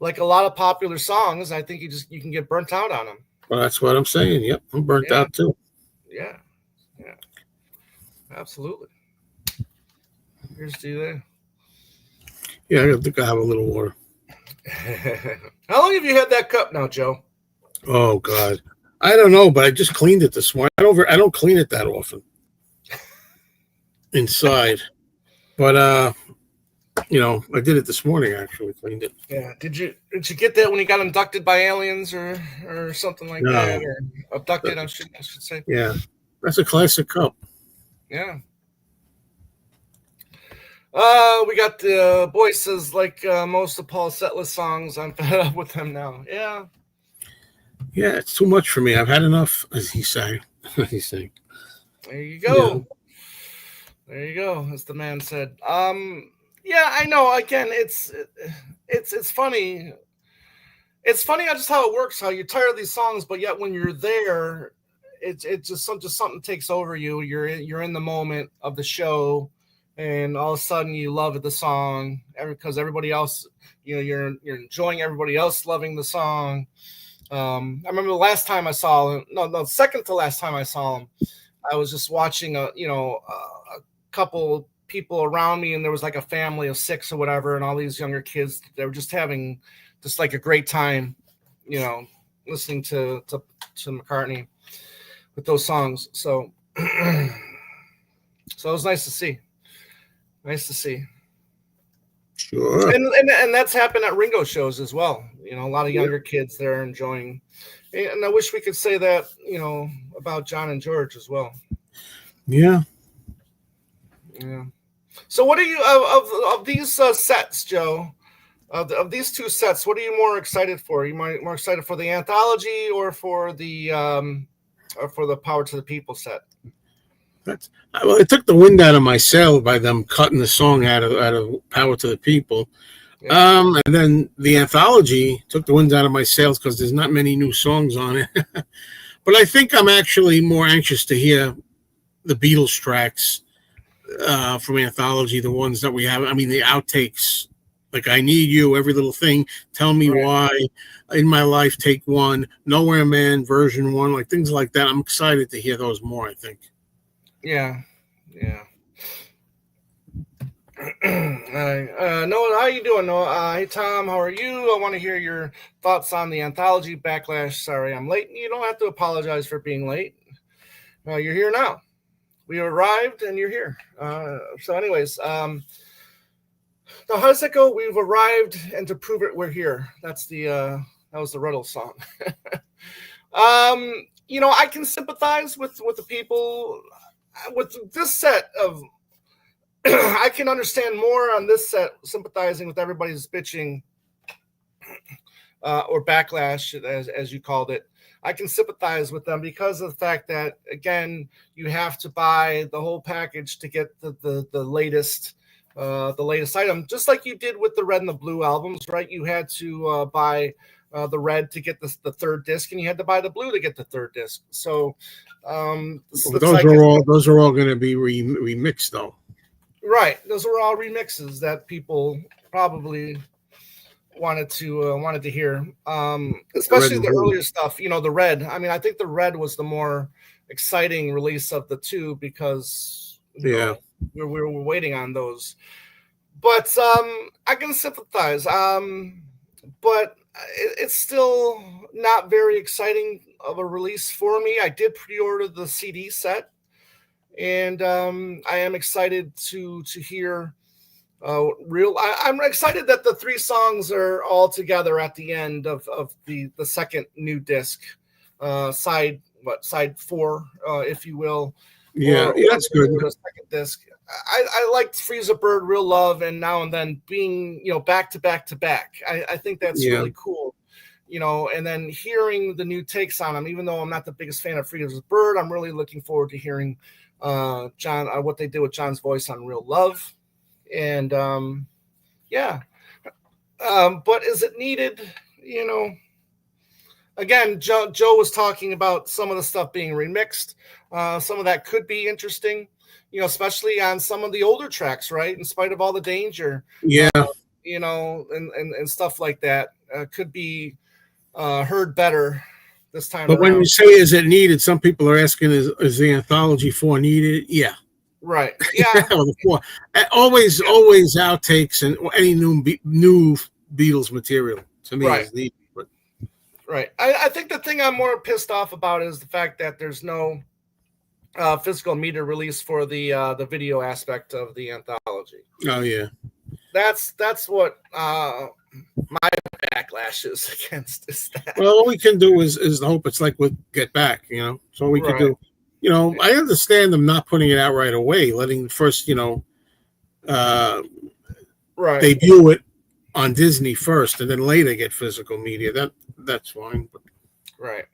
like a lot of popular songs, I think you can get burnt out on them. Well, that's what I'm saying. Yep, I'm burnt out too. Yeah, absolutely. Here's to you there. Yeah, I think I have a little water. How long have you had that cup now, Joe? Oh God, I don't know, but I just cleaned it this morning. I don't clean it that often inside, but I did it this morning. Actually, cleaned it. Yeah. Did you get that when you got abducted by aliens or something like that, or abducted? I should say. Yeah, that's a classic cup. Yeah. We got the boy says like most of Paul's setlist songs. I'm fed up with them now. Yeah. Yeah, it's too much for me. I've had enough, as he sang. He's saying. There you go. Yeah. There you go, as the man said. Yeah, I know. Again, it's funny. It's funny just how it works. How you're tired of these songs, but yet when you're there, it's just something takes over you. You're in the moment of the show, and all of a sudden you love the song because everybody else, you're enjoying everybody else loving the song. I remember the last time I saw him. No, second to last time I saw him, I was just watching a couple people around me, and there was like a family of 6 or whatever, and all these younger kids. They were just having just like a great time, listening to McCartney with those songs. So, so it was nice to see. Nice to see. Sure. And that's happened at Ringo shows as well. A lot of younger kids there enjoying. And I wish we could say that, about John and George as well. Yeah. Yeah. So what are you of these sets, Joe? Of these 2 sets, what are you more excited for? Are you more excited for the anthology or for the Power to the People set? It took the wind out of my sail by them cutting the song out of Power to the People. Yeah. And then the anthology took the wind out of my sails because there's not many new songs on it. But I think I'm actually more anxious to hear the Beatles tracks from anthology, the ones that we have. I mean, the outtakes Like I Need You, Every Little Thing, Tell Me Why, In My Life, Take One, Nowhere Man, version 1, like things like that. I'm excited to hear those more, I think. Yeah. Noah, how you doing, Noah? Hey, Tom, how are you? I want to hear your thoughts on the anthology backlash. Sorry, I'm late. You don't have to apologize for being late. You're here now. We arrived, and you're here. So, anyways, now how does that go? We've arrived, and to prove it, we're here. That's that was the Riddle song. I can sympathize with the people with this set of. I can understand more on this set, sympathizing with everybody's bitching or backlash, as you called it. I can sympathize with them because of the fact that, again, you have to buy the whole package to get the latest item, just like you did with the Red and the Blue albums, right? You had to buy the Red to get the third disc, and you had to buy the Blue to get the third disc. So those are all going to be remixed, though. Right, those were all remixes that people probably wanted to hear, especially the earlier stuff. The Red. I mean, I think the Red was the more exciting release of the two because we were waiting on those. But I can sympathize. But it's still not very exciting of a release for me. I did pre-order the CD set. And I am excited to hear I'm excited that the 3 songs are all together at the end of the second new disc, side 4, if you will. Yeah, that's good. The second disc. I liked Freeze a Bird, Real Love, and Now and Then being back to back to back. I think that's really cool. And then hearing the new takes on them, even though I'm not the biggest fan of Freeze a Bird, I'm really looking forward to hearing John, what they did with John's voice on Real Love. And but is it needed? Again, Joe was talking about some of the stuff being remixed. Some of that could be interesting, especially on some of the older tracks, right? In spite of all the danger, and stuff like that could be heard better this time. But when you say is it needed, some people are asking is the Anthology 4 needed? Yeah. Right. Yeah. always outtakes and any new Beatles material to me is needed. But. Right. I think the thing I'm more pissed off about is the fact that there's no physical media release for the video aspect of the anthology. Oh yeah. That's what my backlash is against is that. Well, all we can do is hope it's like with Get Back, So all we can do. I understand them not putting it out right away, letting first, debut it on Disney first, and then later get physical media. That's fine. But right.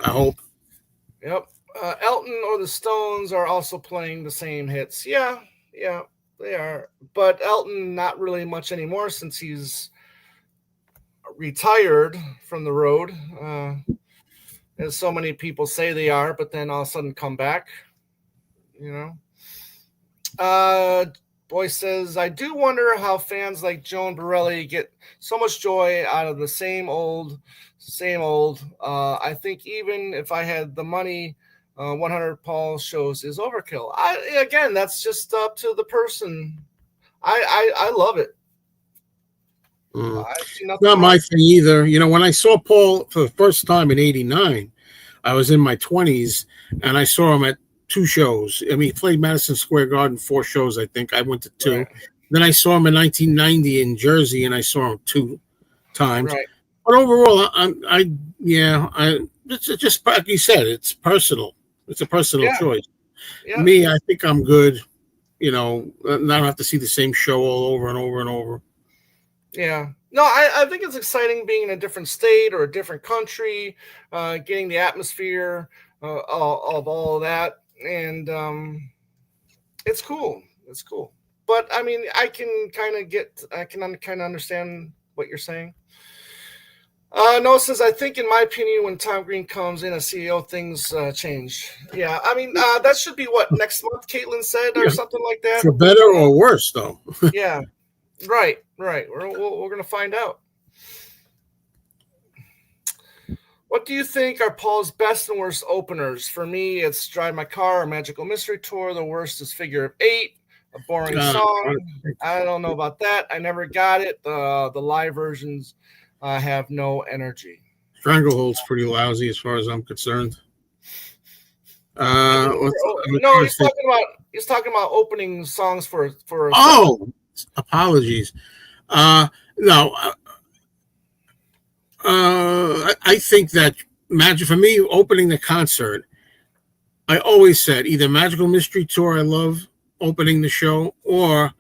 I hope. Yep. Elton or the Stones are also playing the same hits. Yeah, they are. But Elton, not really much anymore since he's retired from the road. As so many people say they are, but then all of a sudden come back, Boy says, I do wonder how fans like Joan Bareilles get so much joy out of the same old. I think even if I had the money, 100 Paul shows is overkill. Again, that's just up to the person. I love it. Not my thing either. When I saw Paul for the first time in '89, I was in my 20s, and I saw him at 2 shows. I mean, he played Madison Square Garden 4 shows, I think. I went to 2. Right. Then I saw him in 1990 in Jersey, and I saw him 2 times. Right. But overall, it's just like you said, it's personal. It's a personal choice. Yeah. Me, I think I'm good. Not have to see the same show all over and over and over. Yeah. No, I think it's exciting being in a different state or a different country, getting the atmosphere of all of that. And it's cool. It's cool. But, I mean, I can kind of understand what you're saying. Noah says, I think, in my opinion, when Tom Green comes in as CEO, things change. Yeah, I mean, that should be what, next month, Caitlin said, or something like that? For better or worse, though. Yeah. Right. We're going to find out. What do you think are Paul's best and worst openers? For me, it's Drive My Car, or Magical Mystery Tour. The worst is Figure of Eight, a boring song. I don't know about that. I never got it. The live versions have no energy. Stranglehold's pretty lousy as far as I'm concerned. No, he's talking about opening songs for. Apologies. No, I think that for me, opening the concert, I always said either Magical Mystery Tour, I love opening the show, or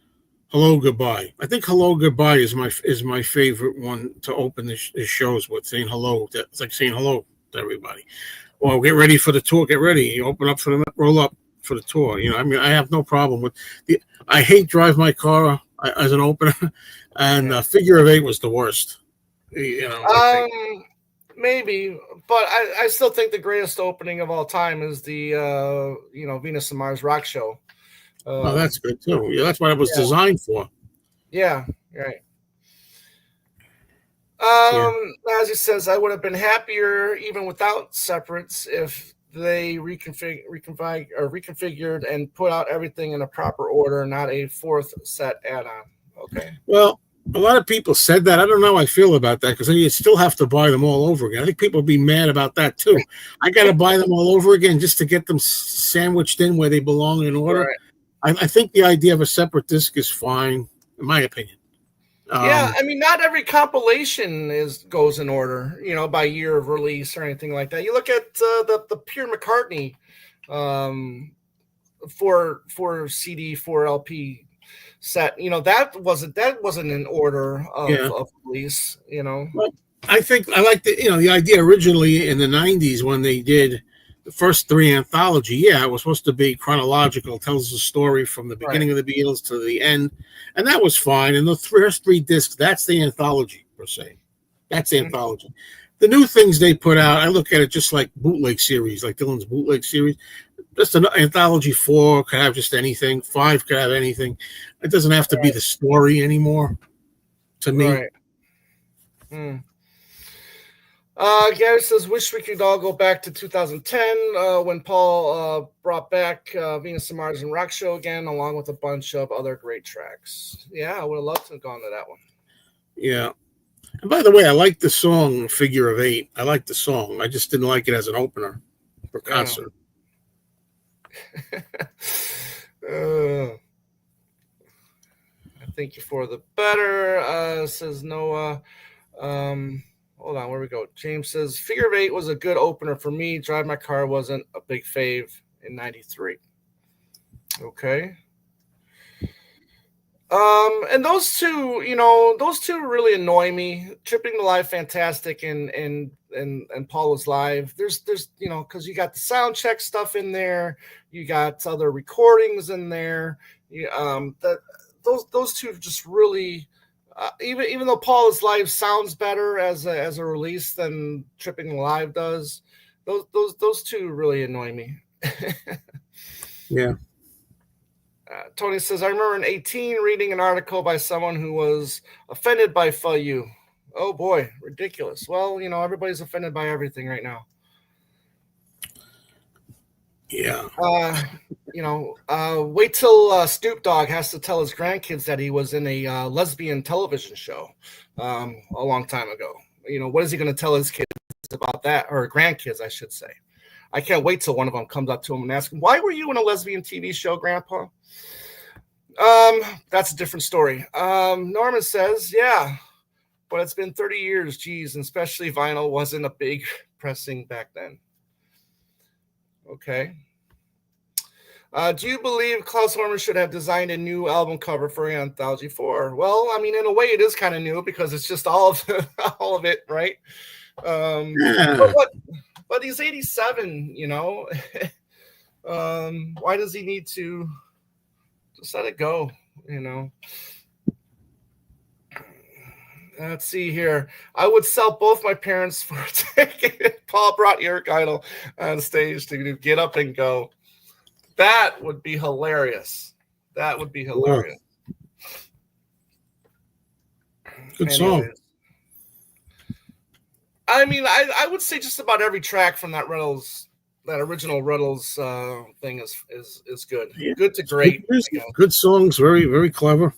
Hello Goodbye. I think Hello Goodbye is my favorite one to open the shows with, saying hello. It's like saying hello to everybody. Or get ready for the tour. Get ready. You open up roll up for the tour. I mean, I have no problem with I hate Drive My Car as an opener, and Figure of Eight was the worst. Maybe, but I still think the greatest opening of all time is the Venus and Mars rock show. Oh, that's good too. Yeah, that's what it was designed for. Yeah, right. As he says, I would have been happier even without separates if they reconfigured and put out everything in a proper order, not a fourth set add-on. Okay. Well, a lot of people said that. I don't know how I feel about that, because then you still have to buy them all over again. I think people will be mad about that too. I got to buy them all over again just to get them sandwiched in where they belong in order. Right. I think the idea of a separate disc is fine, in my opinion. Yeah, I mean, not every compilation goes in order, by year of release or anything like that. You look at the pure McCartney, for CD 4 LP set. That wasn't in order of release. Well, I think I like the idea originally in the '90s when they did the first three anthology. Yeah, it was supposed to be chronological, tells the story from the beginning of the Beatles to the end, and that was fine. And the first three discs, that's the anthology per se. That's the anthology. The new things they put out, I look at it just like bootleg series, like Dylan's bootleg series. Just an anthology 4 could have just anything. 5 could have anything. It doesn't have to be the story anymore, to me. Right. Gary says, wish we could all go back to 2010 when Paul brought back Venus and Mars and Rock Show again, along with a bunch of other great tracks. Yeah, I would have loved to have gone to that one. Yeah. And by the way, I like the song Figure of Eight. I like the song. I just didn't like it as an opener for concert. I thank you for the better, says Noah. Hold on, where we go? James says, Figure of Eight was a good opener for me. Drive My Car wasn't a big fave in 93. Okay. And those two really annoy me. Tripping the Live, fantastic, and Paul was live. There's because you got the sound check stuff in there, you got other recordings in there. Those two just really, even though Paul is live sounds better as a release than Tripping Live does, those two really annoy me. Yeah. Tony says, I remember in 18 reading an article by someone who was offended by Fuh You. Oh boy, ridiculous. Well, everybody's offended by everything right now. Yeah. Wait till Snoop Dogg has to tell his grandkids that he was in a lesbian television show a long time ago. What is he going to tell his kids about that, or grandkids, I should say? I can't wait till one of them comes up to him and asks him, why were you in a lesbian TV show, Grandpa? That's a different story. Norman says, yeah, but it's been 30 years, geez, and especially vinyl wasn't a big pressing back then. Okay. Do you believe Klaus Hormer should have designed a new album cover for Anthology 4? Well, I mean, in a way it is kind of new because it's just all of it, right? But he's 87, why does he need to just let it go, Let's see here. I would sell both my parents for a ticket if Paul brought Eric Idle on stage to get up and go. That would be hilarious. Good song. I mean, I would say just about every track from that original Riddles thing is good. Yeah. Good to great. Good songs, very, very clever.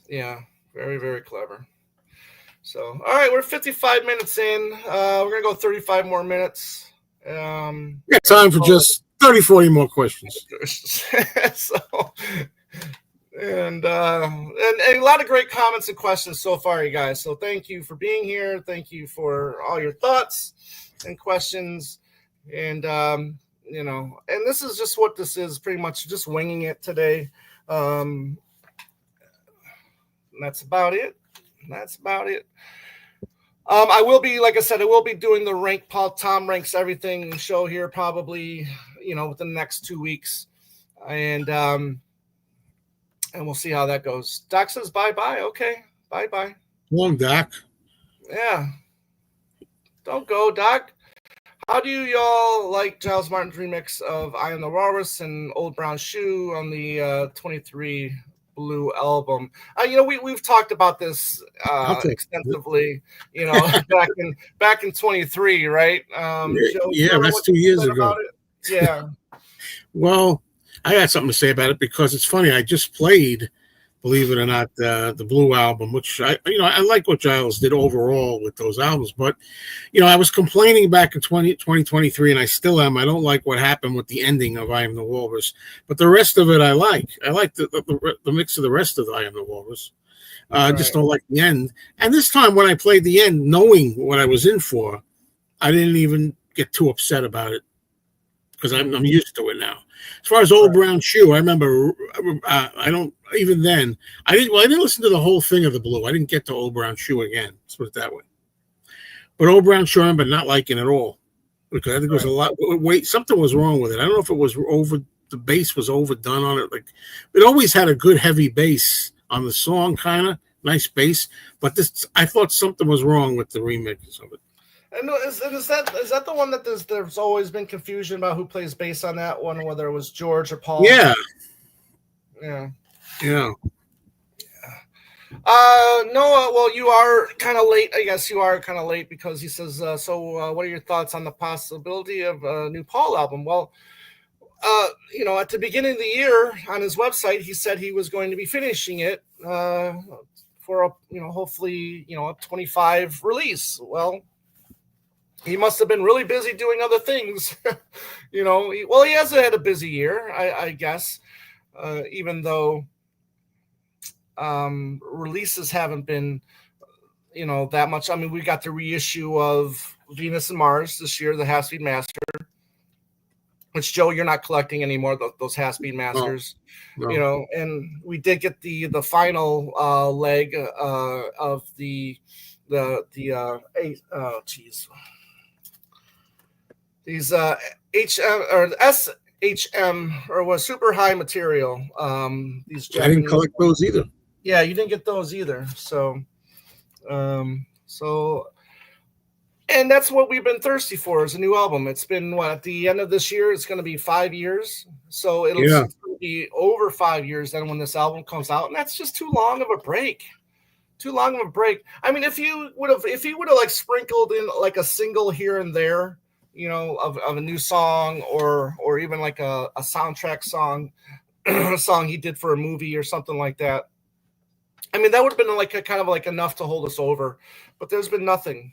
Yeah, very, very clever. So, all right, we're 55 minutes in. We're going to go 35 more minutes. Got time for just 30, 40 more questions. So, and a lot of great comments and questions so far, you guys. So thank you for being here. Thank you for all your thoughts and questions. And, and this is just what this is, pretty much just winging it today. And that's about it. I will be, like I said, I will be doing the Tom ranks everything show here probably, within the next 2 weeks. And we'll see how that goes. Doc says bye-bye. Okay. Bye-bye. Long, Doc. Yeah. Don't go, Doc. How do y'all like Giles Martin's remix of I Am the Walrus and Old Brown Shoe on the 23 Blue album? We've talked about this extensively, back in 23, right? Joe, that's 2 years ago. Yeah. Well, I got something to say about it because it's funny. I just played, believe it or not, the Blue album, which I like what Giles did overall with those albums. But, I was complaining back in 2023, and I still am. I don't like what happened with the ending of I Am the Walrus. But the rest of it I like. I like the mix of the rest of I Am the Walrus. I just don't like the end. And this time when I played the end, knowing what I was in for, I didn't even get too upset about it because I'm used to it now. As far as Old Brown Shoe, I remember. I didn't listen to the whole thing of the Blue. I didn't get to Old Brown Shoe again. Let's put it that way. But Old Brown Shoe, I remember not liking at all because I think it was a lot. Wait, something was wrong with it. I don't know if it was the bass was overdone on it. Like it always had a good heavy bass on the song, kind of nice bass. But I thought something was wrong with the remix of it. And is that the one that there's always been confusion about who plays bass on that one, whether it was George or Paul? Yeah. Noah, well, you are kind of late. I guess you are kind of late because he says, what are your thoughts on the possibility of a new Paul album? Well, at the beginning of the year on his website, he said he was going to be finishing it for hopefully, a 25 release. Well, he must have been really busy doing other things. He hasn't had a busy year, I guess, even though releases haven't been, that much. I mean, we got the reissue of Venus and Mars this year, the Half Speed Master, which, Joe, you're not collecting anymore, those Half Speed Masters. No. And we did get the final leg of the these HM or SHM or was super high material. These Japanese, I didn't collect those either. Yeah, you didn't get those either. So, and that's what we've been thirsty for is a new album. It's been at the end of this year, it's going to be 5 years. So it'll be over 5 years then when this album comes out, and that's just too long of a break. I mean, if he would have like sprinkled in like a single here and there, of a new song or even like a soundtrack song, a song he did for a movie or something like that. I mean, that would have been like a kind of like enough to hold us over, but there's been nothing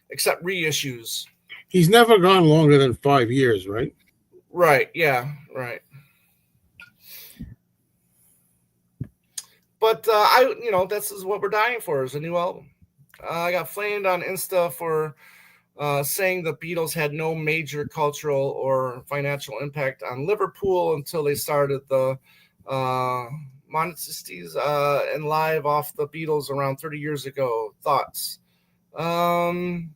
except reissues. He's never gone longer than 5 years, right? Right. Yeah. Right. But this is what we're dying for is a new album. I got flamed on Insta for saying the Beatles had no major cultural or financial impact on Liverpool until they started the Monasties and live off the Beatles around 30 years ago. Thoughts? I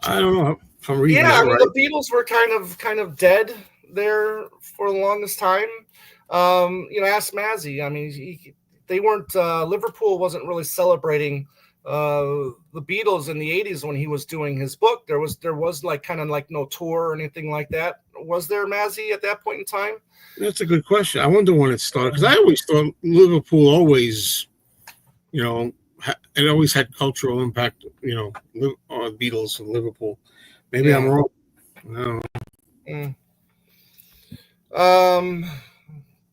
don't know if I'm reading that right. The Beatles were kind of dead there for the longest time. Ask Mazzy. I mean, they weren't. Liverpool wasn't really celebrating the Beatles in the 80s when he was doing his book. There was like kind of like no tour or anything like that. Was there, Mazzy, at that point in time? That's a good question. I wonder when it started because I always thought Liverpool always, it always had cultural impact. On Beatles and Liverpool. Maybe I'm Yeah. wrong. No.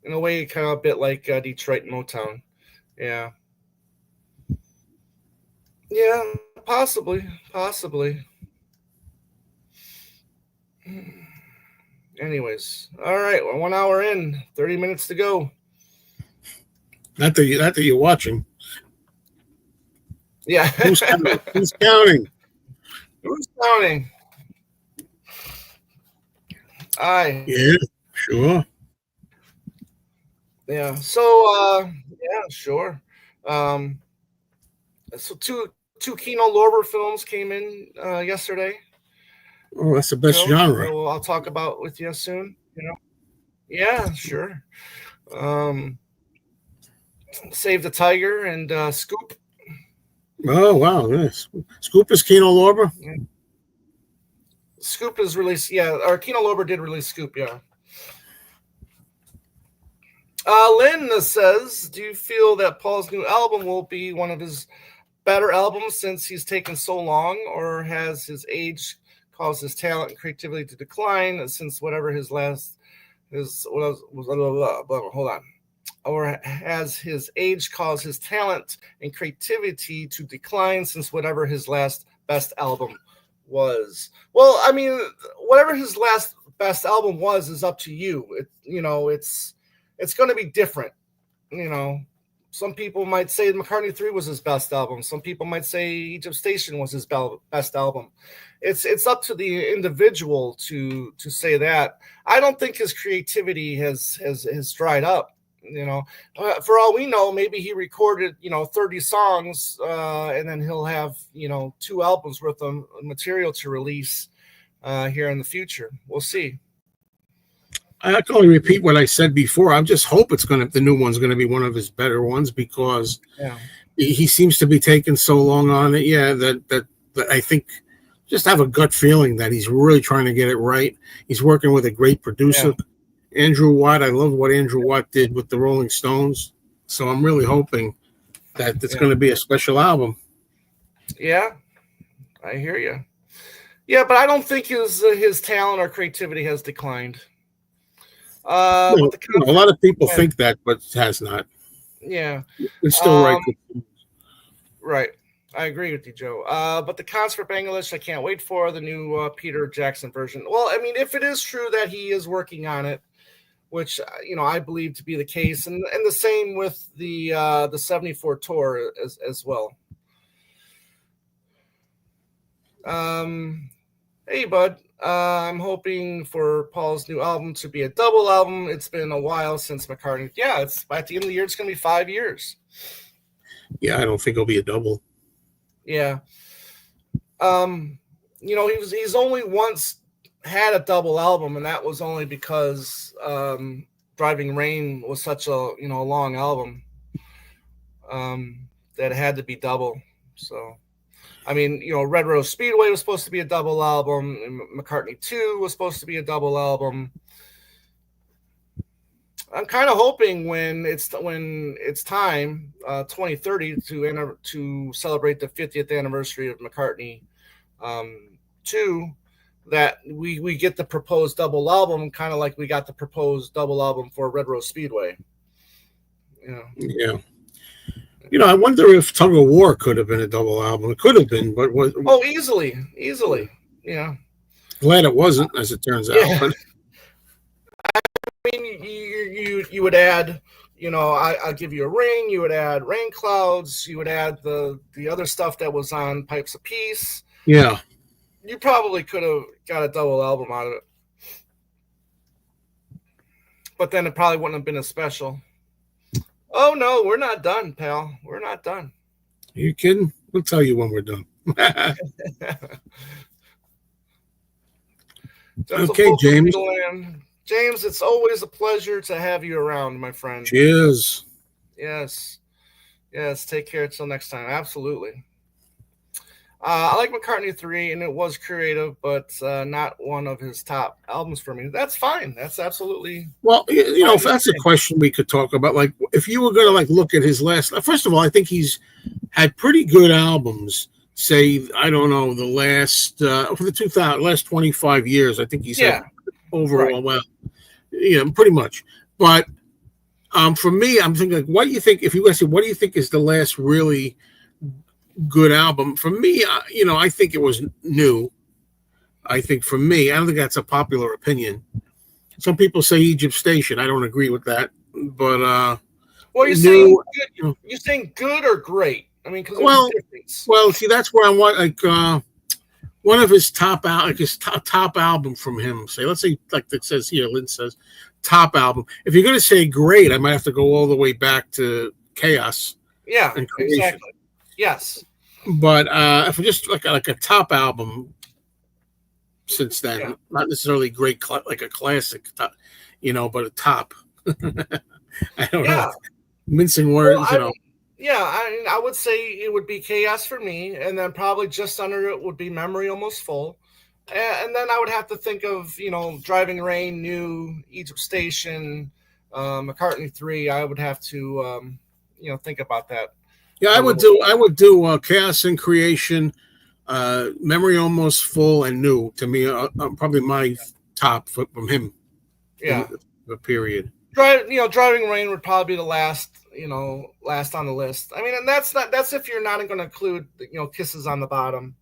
In a way, kind of a bit like Detroit Motown. Yeah. Yeah, possibly. Anyways, all right, well, 1 hour in, 30 minutes to go. Not that you're watching. Yeah. Who's counting? Who's counting? Who's counting? Aye. Yeah, sure. Yeah. So, yeah, sure. So two Kino Lorber films came in yesterday. Oh, that's the best genre. I'll talk about with you soon. Yeah, sure. Save the Tiger and Scoop. Oh wow, yes. Scoop is Kino Lorber. Yeah. Scoop is released. Yeah, or Kino Lorber did release Scoop. Yeah. Lynn says, "Do you feel that Paul's new album will be one of his better albums since he's taken so long, or has his age caused his talent and creativity to decline since whatever his last hold on, or has his age caused his talent and creativity to decline since whatever his last best album was?" Well, I mean, whatever his last best album was is up to you. It's going to be different. Some people might say McCartney 3 was his best album. Some people might say Egypt Station was his best album. It's up to the individual to say that. I don't think his creativity has dried up. For all we know, maybe he recorded 30 songs and then he'll have 2 albums worth of material to release here in the future. We'll see. I can only repeat what I said before. I just hope the new one's going to be one of his better ones, because he seems to be taking so long on it. Yeah, that I think, just have a gut feeling that he's really trying to get it right. He's working with a great producer, Andrew Watt. I love what Andrew Watt did with the Rolling Stones. So I'm really hoping that it's going to be a special album. Yeah, I hear you. Yeah, but I don't think his talent or creativity has declined. A lot of people think that, but it has not. Yeah, it's still right. Right, I agree with you, Joe. But the Concert for Bangladesh, I can't wait for the new Peter Jackson version. Well, I mean, if it is true that he is working on it, which I believe to be the case, and the same with the 74 tour as well. Hey, bud. I'm hoping for Paul's new album to be a double album. It's been a while since McCartney. Yeah, it's at the end of the year. It's going to be 5 years. Yeah, I don't think it'll be a double. Yeah. He's only once had a double album, and that was only because Driving Rain was such a long album that it had to be double. So. I mean, Red Rose Speedway was supposed to be a double album, and McCartney 2 was supposed to be a double album. I'm kind of hoping when it's time, 2030, to celebrate the 50th anniversary of McCartney 2, that we get the proposed double album, kind of like we got the proposed double album for Red Rose Speedway. Yeah. I wonder if Tug of War could have been a double album. It could have been, but what? Oh, easily. Yeah. Glad it wasn't, as it turns out. But I mean, you would add, I'll give you a ring. You would add Rain Clouds. You would add the other stuff that was on Pipes of Peace. Yeah. You probably could have got a double album out of it, but then it probably wouldn't have been as special. Oh, no, we're not done, pal. We're not done. Are you kidding? We'll tell you when we're done. Okay, James. James, it's always a pleasure to have you around, my friend. I like McCartney 3, and it was creative, but not one of his top albums for me. That's fine. That's absolutely Well, fine if to that's a say. question we could talk about. Like, if you were going to like look at his last, first of all, I think he's had pretty good albums. Say, I don't know, the last for the 2000 last 25 years, I think he's had Yeah, right. overall well, pretty much. But for me, I'm thinking, like, what do you think? If you guys say, what do you think is the last really good album? For me, I think it was New. I think for me, I don't think that's a popular opinion. Some people say Egypt Station. I don't agree with that, but Well, you're saying New. good. You're saying good or great. I mean, because there's a Well, difference. well, see, that's where I want like one of his top out, like his top album from him. Say, let's say, like it says here, Lynn says, top album. If you're gonna say great, I might have to go all the way back to Chaos Yeah, and Creation. exactly. Yes. But if we're just like a top album since then, Yeah. not necessarily great, like a classic, but a top. I don't know, Yeah. mincing Well, words, I mean, yeah. I would say it would be Chaos for me, and then probably just under it would be Memory Almost Full. And then I would have to think of, Driving Rain, New, Egypt Station, McCartney 3. I would have to, think about that Yeah, a I would little do. bit. I would do Chaos and Creation, Memory Almost Full, and New. To me, probably my top from him in Yeah. the period. Driving Rain would probably be the last on the list. I mean, and that's if you're not going to include, Kisses on the Bottom,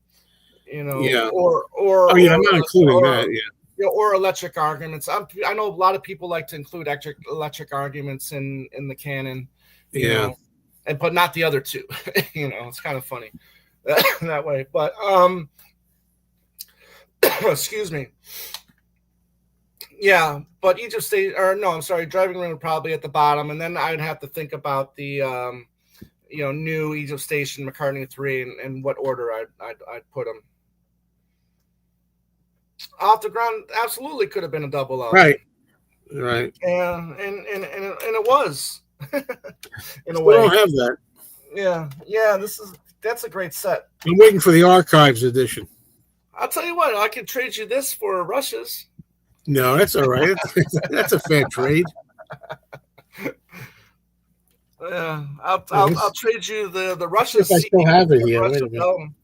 Yeah. Oh yeah, I'm not including that. Yeah. or Electric Arguments. I know a lot of people like to include electric Arguments in the canon, Yeah. but not the other two. It's kind of funny that way. But excuse me. Yeah, but Egypt State, or no, I'm sorry, Driving Rain would probably at the bottom, and then I'd have to think about the New, Egypt Station, McCartney 3, and what order I'd put them. Off the Ground absolutely could have been a double album. Right. And it was in a We way. don't have that. Yeah. That's a great set. I'm waiting for the archives edition. I'll tell you what, I could trade you this for Russia's. No, that's all right. That's a fair trade. Yeah, I'll trade you the Russian If I CD. still have it here. Wait a Russian minute. album.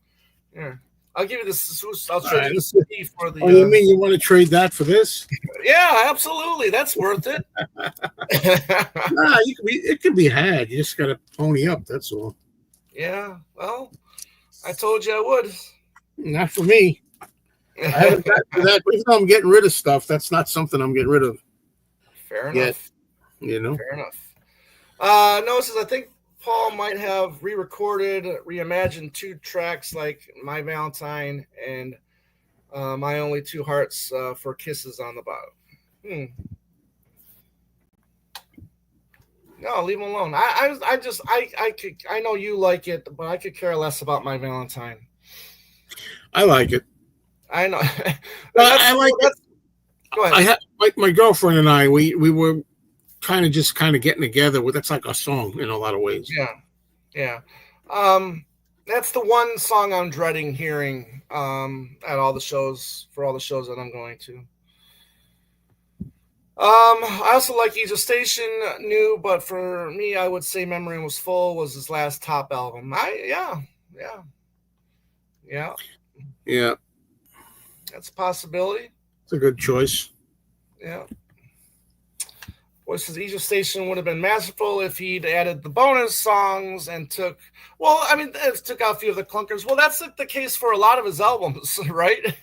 Yeah, I'll give you this. I'll All trade right. you the CD for the. Oh, you mean you want to trade that for this? Yeah, absolutely. That's worth it. Nah, it can be had. You just got to pony up. That's all. Yeah. Well, I told you I would. Not for me. I haven't got to that. Even though I'm getting rid of stuff, that's not something I'm getting rid of Fair yet. enough. Fair enough. No, it says I think Paul might have re-recorded, reimagined 2 tracks like My Valentine and My Only Two Hearts for Kisses on the Bottom. No, leave him alone. I know you like it, but I could care less about My Valentine. I like it. I know. I like it. Go ahead. I had my girlfriend and I. We were kind of getting together. That's like a song in a lot of ways. Yeah. That's the one song I'm dreading hearing at all the shows that I'm going to. I also like Egypt Station, New, but for me, I would say Memory Was Full was his last top album. Yeah. That's a possibility. It's a good choice. Yeah. Voices Egypt Station would have been masterful if he'd added the bonus songs and took out a few of the clunkers. Well, that's the case for a lot of his albums, right?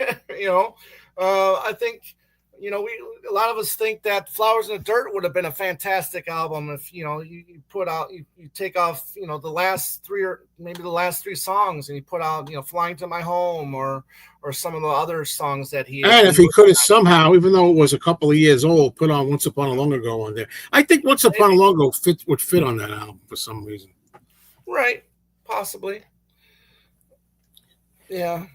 I think, a lot of us think that Flowers in the Dirt would have been a fantastic album if, you put out, you take off, the last 3 or maybe the last 3 songs and you put out, Flying to My Home or some of the other songs that he. And if he could have somehow, even though it was a couple of years old, put on Once Upon a Long Ago on there. I think Once Upon a Long Ago would fit on that album for some reason. Right. Possibly. Yeah.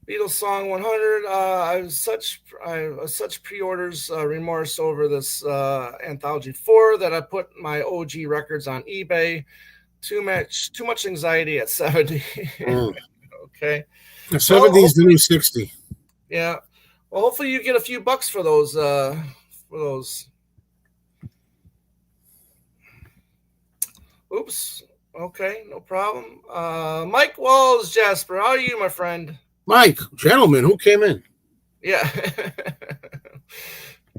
Beatles song 100. I have such pre-orders remorse over this Anthology 4 that I put my OG records on eBay Too much anxiety at 70. Mm. Okay. The 70 is the new 60. Yeah. Well, hopefully you get a few bucks for those. Oops. Okay, no problem. Mike Walls, Jasper, how are you, my friend? Mike, gentlemen, who came in? Yeah.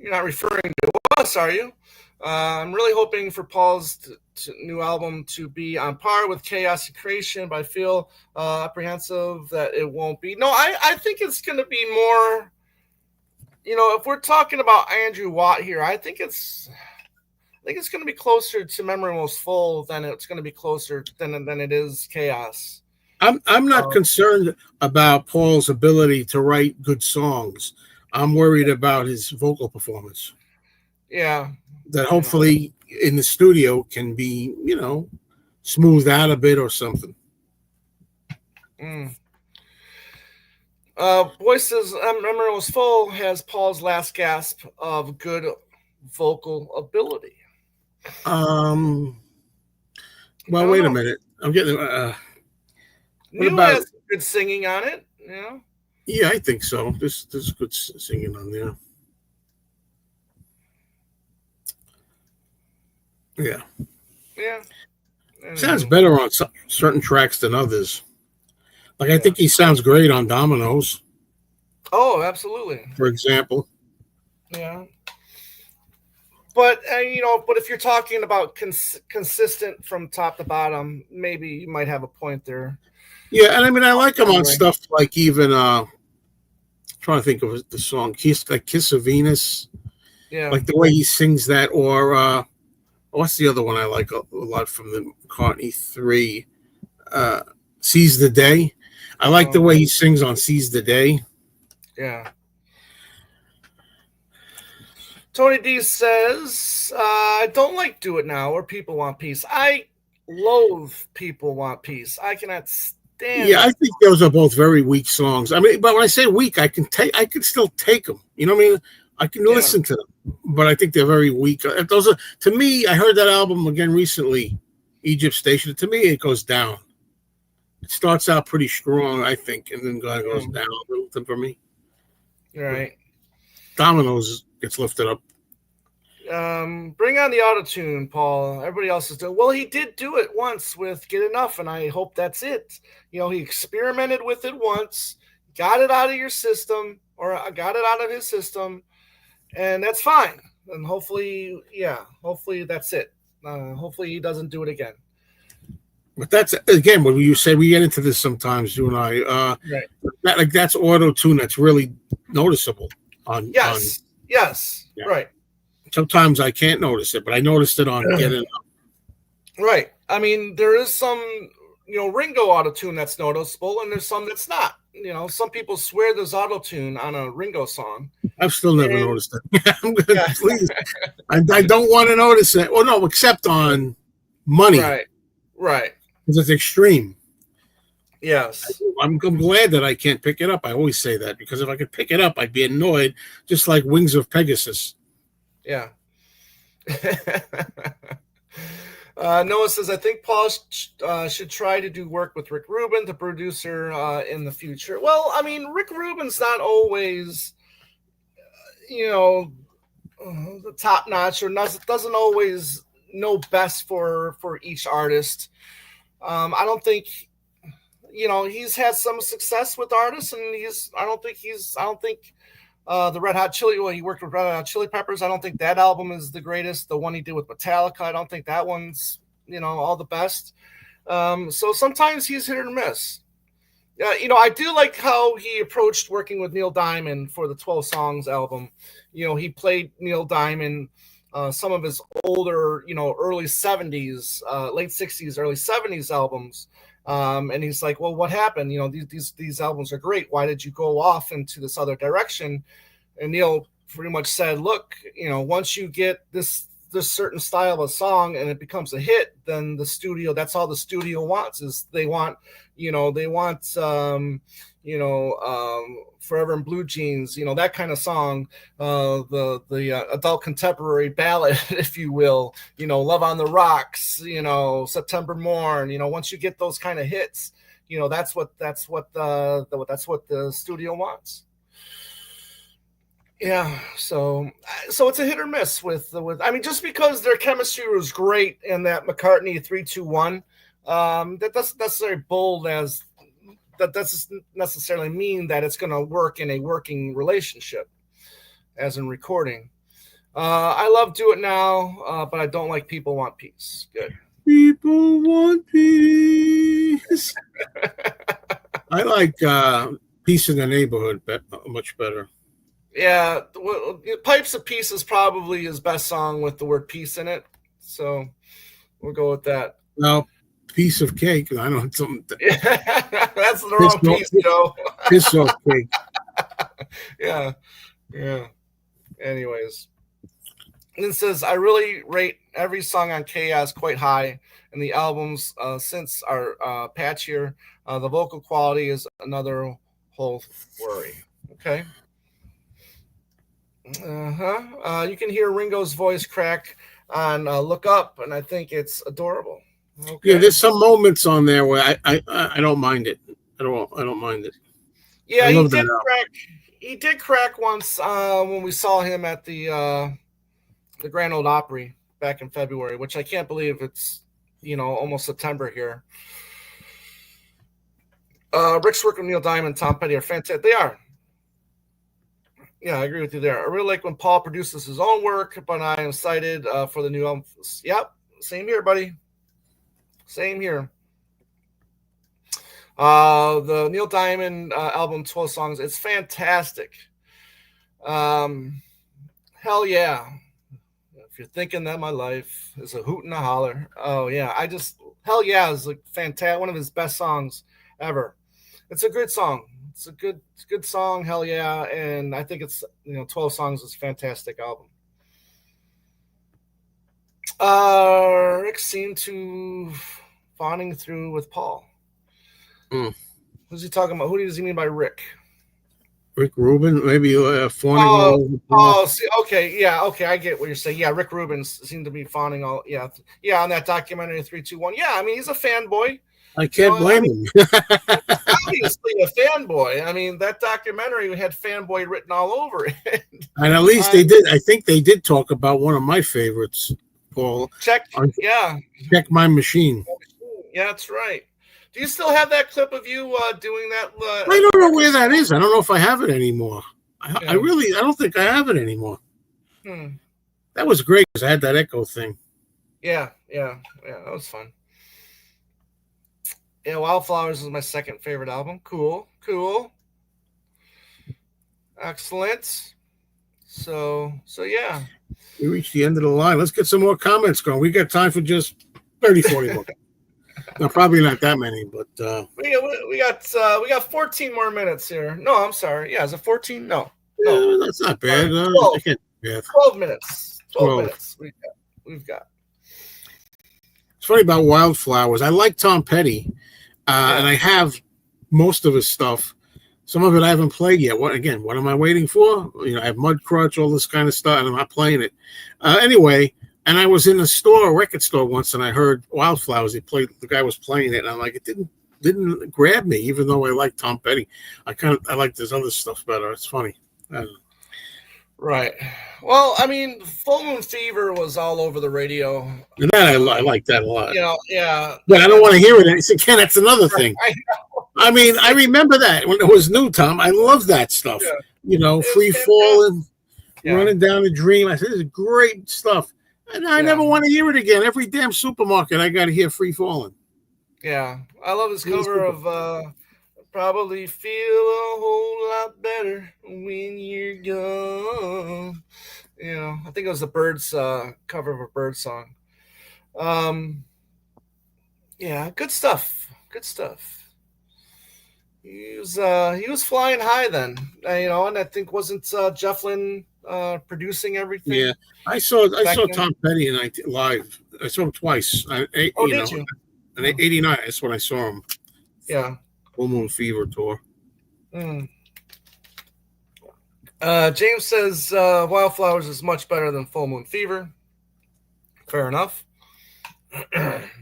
You're not referring to us, are you? I'm really hoping for Paul's new album to be on par with Chaos and Creation, but I feel apprehensive that it won't be. No, I think it's going to be more, if we're talking about Andrew Watt here, I think it's going to be closer to Memory Most Full than it's going to be closer than it is Chaos. I'm not concerned about Paul's ability to write good songs. I'm worried about his vocal performance. Yeah. That hopefully in the studio can be, smoothed out a bit or something. Boy says Memory Was Full has Paul's last gasp of good vocal ability. Well, wait a minute. I'm getting Neil has good singing on it, Yeah, I think so. There's good singing on there. Yeah. Yeah. Sounds better on certain tracks than others. Like, I think he sounds great on Dominoes. Oh, absolutely. For example. Yeah. But, but if you're talking about consistent from top to bottom, maybe you might have a point there. Yeah, and I mean, I like him on stuff like even, trying to think of the song, Kiss of Venus. Yeah. Like the way he sings that, or what's the other one I like a lot from the McCartney 3? Seize the Day. I like the way he sings on Seize the Day. Yeah. Tony D says, I don't like Do It Now or People Want Peace. I loathe People Want Peace. I cannot stand I think those are both very weak songs. I mean, but when I say weak, I can still take them. You know what I mean? I can listen to them, but I think they're very weak. Those are, to me, I heard that album again recently, Egypt Station. To me, it goes down. It starts out pretty strong, I think, and then goes down a little bit for me. Right. Dominoes gets lifted up. Bring on the auto-tune, Paul. Everybody else is doing. Well, he did do it once with Get Enough, and I hope that's it. He experimented with it once, got it out of your system, or got it out of his system, and that's fine. And hopefully that's it. Hopefully he doesn't do it again. But that's, again, when you say we get into this sometimes, you and I, right. That's auto-tune that's really noticeable on. Yes. Right. Sometimes I can't notice it, but I noticed it on Get Enough. Right. I mean, there is some, Ringo auto-tune that's noticeable, and there's some that's not. Some people swear there's auto-tune on a Ringo song. I've still never noticed it. I'm good. Yeah. Please. I don't want to notice it. Well, no, except on Money. Right. Because it's extreme. Yes. I'm glad that I can't pick it up. I always say that, because if I could pick it up, I'd be annoyed, just like Wings of Pegasus. Yeah. Noah says, I think Paul should try to do work with Rick Rubin, the producer, in the future. Well, I mean, Rick Rubin's not always, the top notch, or doesn't always know best for each artist. I don't think, he's had some success with artists, and I don't think the Red Hot Chili, he worked with Red Hot Chili Peppers. I don't think that album is the greatest. The one he did with Metallica, I don't think that one's, all the best. So sometimes he's hit or miss. I do like how he approached working with Neil Diamond for the 12 Songs album. He played Neil Diamond some of his older, early 70s, late 60s, early 70s albums. And he's like, well, what happened? These albums are great. Why did you go off into this other direction? And Neil pretty much said, look, once you get this certain style of song and it becomes a hit, then that's all the studio wants, is they want Forever in Blue Jeans, that kind of song, the adult contemporary ballad, if you will, Love on the Rocks, September Morn, once you get those kind of hits, that's what the studio wants. Yeah, so it's a hit or miss with I mean, just because their chemistry was great in that McCartney 3-2-1, that doesn't necessarily doesn't necessarily mean that it's going to work in a working relationship, as in recording. I love Do It Now, but I don't like People Want Peace. Good. People want peace. I like Peace in the Neighborhood much better. Yeah, Pipes of Peace is probably his best song with the word peace in it. So we'll go with that. No, Piece of Cake. I don't something. That's the wrong piece, Joe. Piss off cake. Yeah. Anyways. And it says, I really rate every song on Chaos quite high, and the albums since are patchier. The vocal quality is another whole worry. Okay. You can hear Ringo's voice crack on Look Up, and I think it's adorable. Okay. Yeah, there's some moments on there where I don't mind it. I don't mind it. Yeah, he did crack. He did crack once when we saw him at the Grand Ole Opry back in February, which I can't believe it's almost September here. Rick's work with Neil Diamond, Tom Petty are fantastic. They are. Yeah, I agree with you there. I really like when Paul produces his own work, but I am excited for the new album. Yep, same here, buddy. Same here. The Neil Diamond album, 12 songs, it's fantastic. Hell yeah. If you're thinking that my life is a hoot and a holler. Oh, yeah. Hell yeah is like fantastic. One of his best songs ever. It's a good song. It's a good song, hell yeah, and I think it's 12 songs is a fantastic album. Rick seemed to fawning through with Paul. Who's he talking about? Who does he mean by Rick? Rick Rubin, maybe fawning. Okay, yeah, okay, I get what you're saying. Yeah, Rick Rubin seemed to be fawning on that documentary 3-2-1. Yeah, I mean he's a fanboy. I can't blame him. Obviously a fanboy. I mean, that documentary had fanboy written all over it. And at least they did. I think they did talk about one of my favorites, Paul. Check My Machine. Yeah, that's right. Do you still have that clip of you doing that? I don't know where that is. I don't know if I have it anymore. I don't think I have it anymore. That was great because I had that echo thing. Yeah, that was fun. Yeah, Wildflowers is my second favorite album. Cool. Excellent. So yeah. We reached the end of the line. Let's get some more comments going. We got time for just 30, 40 more. No, probably not that many, but we got 14 more minutes here. No, I'm sorry. Yeah, is it 14? No. That's not bad. 12 minutes. 12 minutes. We've got. It's funny about Wildflowers. I like Tom Petty, and I have most of his stuff. Some of it I haven't played yet. What am I waiting for? I have Mudcrutch, all this kind of stuff, and I'm not playing it. Anyway, and I was in a record store once, and I heard Wildflowers. The guy was playing it, and I'm like, it didn't grab me, even though I like Tom Petty. I like this other stuff better. It's funny. Right. Well, I mean, Full Moon Fever was all over the radio. And that I like that a lot. Yeah. But I don't want to hear it. Again, that's another thing. I mean, I remember that when it was new, Tom. I love that stuff. Yeah. Free Falling, Running Down a Dream. I said, this is great stuff. And I never want to hear it again. Every damn supermarket, I got to hear Free Falling. Yeah. I love his cover of Probably Feel a Whole Lot Better When You're Gone. I think it was the Birds cover of a Bird song. Yeah, good stuff. He was flying high then, and I think wasn't Jeff Lynne producing everything? Yeah, I saw Tom Petty live. I saw him twice. Did you? In '89, that's when I saw him. Yeah. Full Moon Fever tour. Mm. James says Wildflowers is much better than Full Moon Fever. Fair enough.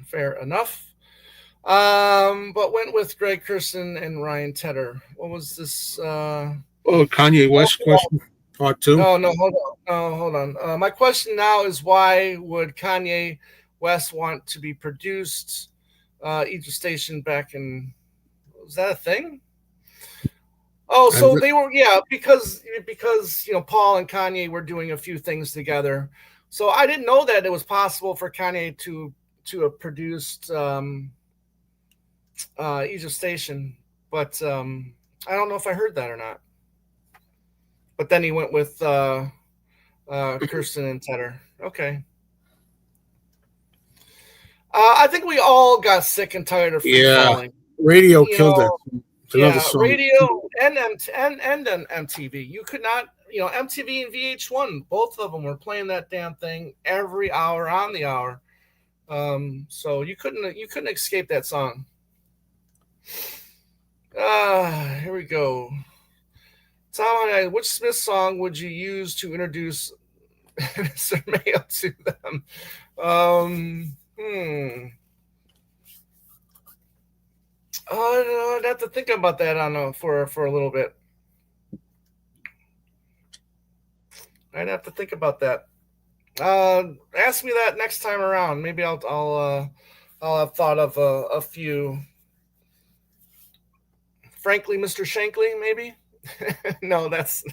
Fair enough. But went with Greg Kirsten and Ryan Tedder. What was this? Kanye West question, part 2. Oh, no, hold on. Oh, hold on. My question now is why would Kanye West want to be produced? Egypt Station back in, was that a thing? Oh, so they were, because Paul and Kanye were doing a few things together. So I didn't know that it was possible for Kanye to have produced Egypt Station, but I don't know if I heard that or not. But then he went with Kirsten and Tedder. Okay. I think we all got sick and tired of Free Falling. Radio killed that. Radio and MTV. You could not, MTV and VH1, both of them were playing that damn thing every hour on the hour. So you couldn't escape that song. Here we go. Tom, which Smith song would you use to introduce Mr. Mayo to them? I'd have to think about that for a little bit. I'd have to think about that. Ask me that next time around. Maybe I'll have thought of a few. Frankly, Mr. Shankly, maybe. No, that's.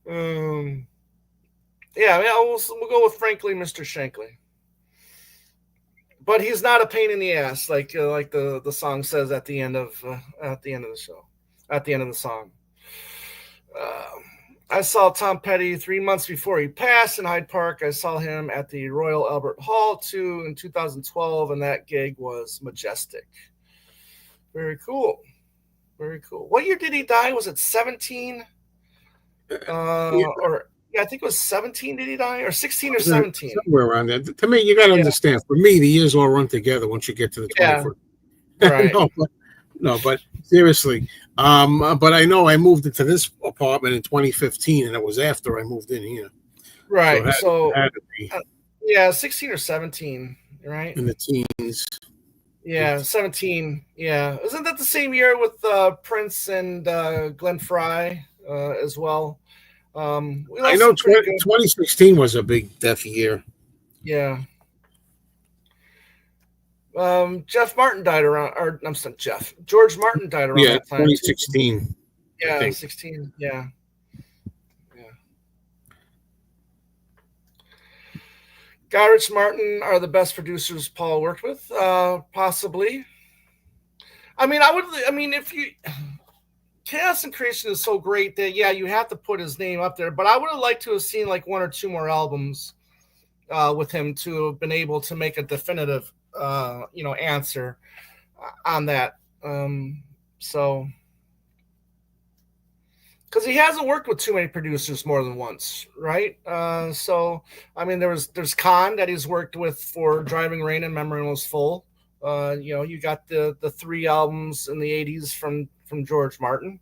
We'll go with Frankly, Mr. Shankly. But he's not a pain in the ass, like the song says at the end of the show, at the end of the song. I saw Tom Petty 3 months before he passed in Hyde Park. I saw him at the Royal Albert Hall too in 2012, and that gig was majestic. Very cool. Very cool. What year did he die? Was it 17? I think it was 17. Did he die, or 16 or 17? Somewhere around there. To me, you got to understand. For me, the years all run together once you get to the 21st. Right. But seriously. But I know I moved into this apartment in 2015, and it was after I moved in here. Right. So it had to be 16 or 17. Right. In the teens. Yeah, 17. Yeah. Isn't that the same year with Prince and Glenn Frey as well? I know 2016 was a big death year. Yeah. George Martin died around that time. 2016. Too. Yeah, 16. Yeah. Giles Martin are the best producers Paul worked with, possibly. If you Chaos and Creation is so great that you have to put his name up there. But I would have liked to have seen like 1 or 2 more albums with him to have been able to make a definitive, answer on that. Because he hasn't worked with too many producers more than once, right? There's Khan that he's worked with for Driving Rain and Memory Was Full. You got the 3 albums in the 80s from George Martin.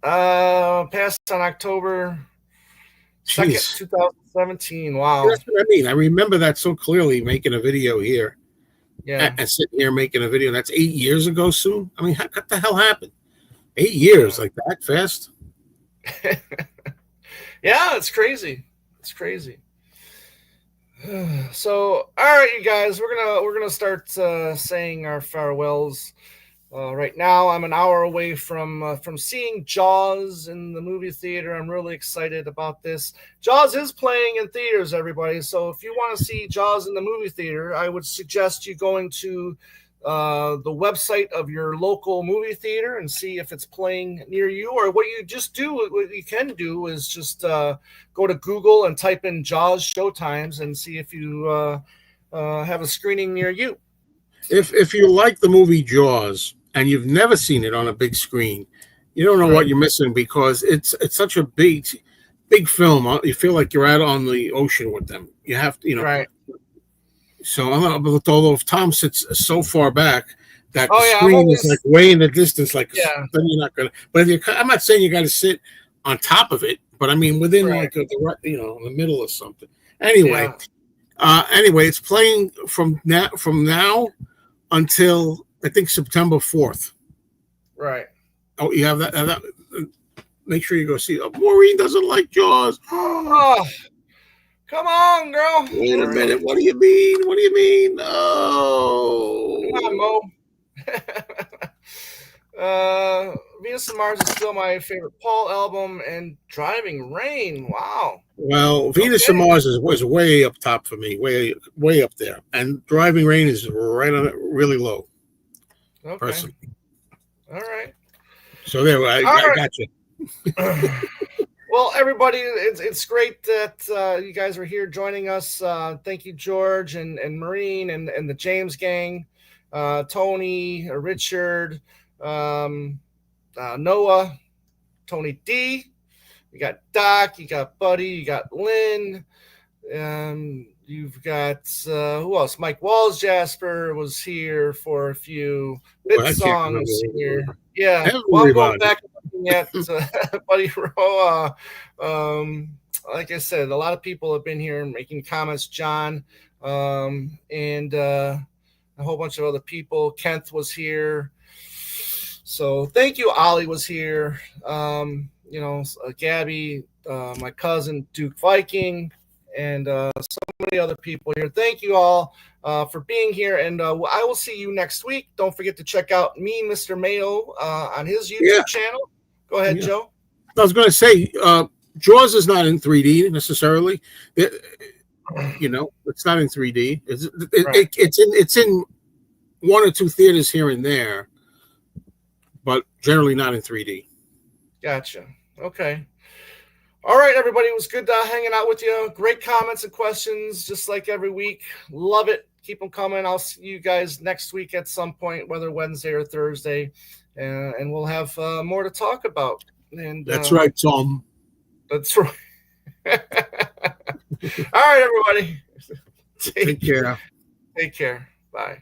Passed on October 2nd, 2017. Wow. That's what I mean. I remember that so clearly, making a video here. Yeah. And sitting here making a video. That's 8 years ago soon. I mean, what the hell happened? 8 years, like that fast? Yeah, it's crazy. It's crazy. So, all right, you guys, we're gonna start saying our farewells. Right now, I'm an hour away from seeing Jaws in the movie theater. I'm really excited about this. Jaws is playing in theaters, everybody. So if you want to see Jaws in the movie theater, I would suggest you going to the website of your local movie theater and see if it's playing near you. Or what you can do is just go to Google and type in Jaws showtimes and see if you have a screening near you. If you like the movie Jaws and you've never seen it on a big screen, you don't know what you're missing, because it's such a big film. You feel like you're out on the ocean with them. You have to, So although if Tom sits so far back that the I'm screen is always like way in the distance, like yeah, then you're not gonna. But if I'm not saying you got to sit on top of it, but I mean within right, like in the middle or something. Anyway, yeah, it's playing from now until I think September 4th. right. Oh, you have that. Make sure you go see. Oh, Maureen doesn't like Jaws. Oh, come on, girl. Wait a Marie. minute. What do you mean? What do you mean? Come on, Oh. Mo. Venus and Mars is still my favorite Paul album, and Driving Rain. Wow. Well, Venus and Okay. Mars was way up top for me, way up there, and Driving Rain is right on it, really low, Okay. personally. All right. So there, I All got you. right. Well, everybody, it's great that you guys are here joining us. Thank you, George and Marine and the James gang, Tony, Richard, Noah, Tony D. You got Doc, you got Buddy, you got Lynn. You've got who else? Mike Walls Jasper was here for a few. Boy, Bit I can't Song was here. remember Yeah. Well, I'm going everybody. back and looking at Buddy Roa. Like I said, a lot of people have been here making comments. John, and a whole bunch of other people. Kent was here. So thank you. Ollie was here. Gabby, my cousin Duke Viking, and so many other people here. Thank you all for being here, and I will see you next week. Don't forget to check out me, Mr. Mayo, on his YouTube channel. Go ahead, Yeah. Joe. I was going to say, Jaws is not in 3D necessarily. It's not in 3D. Right. It's in one or two theaters here and there, but generally not in 3D. Gotcha. Okay. All right, everybody. It was good hanging out with you. Great comments and questions, just like every week. Love it. Keep them coming. I'll see you guys next week at some point, whether Wednesday or Thursday, and we'll have more to talk about. And That's right, Tom. That's right. All right, everybody. Take care. Take care. Bye.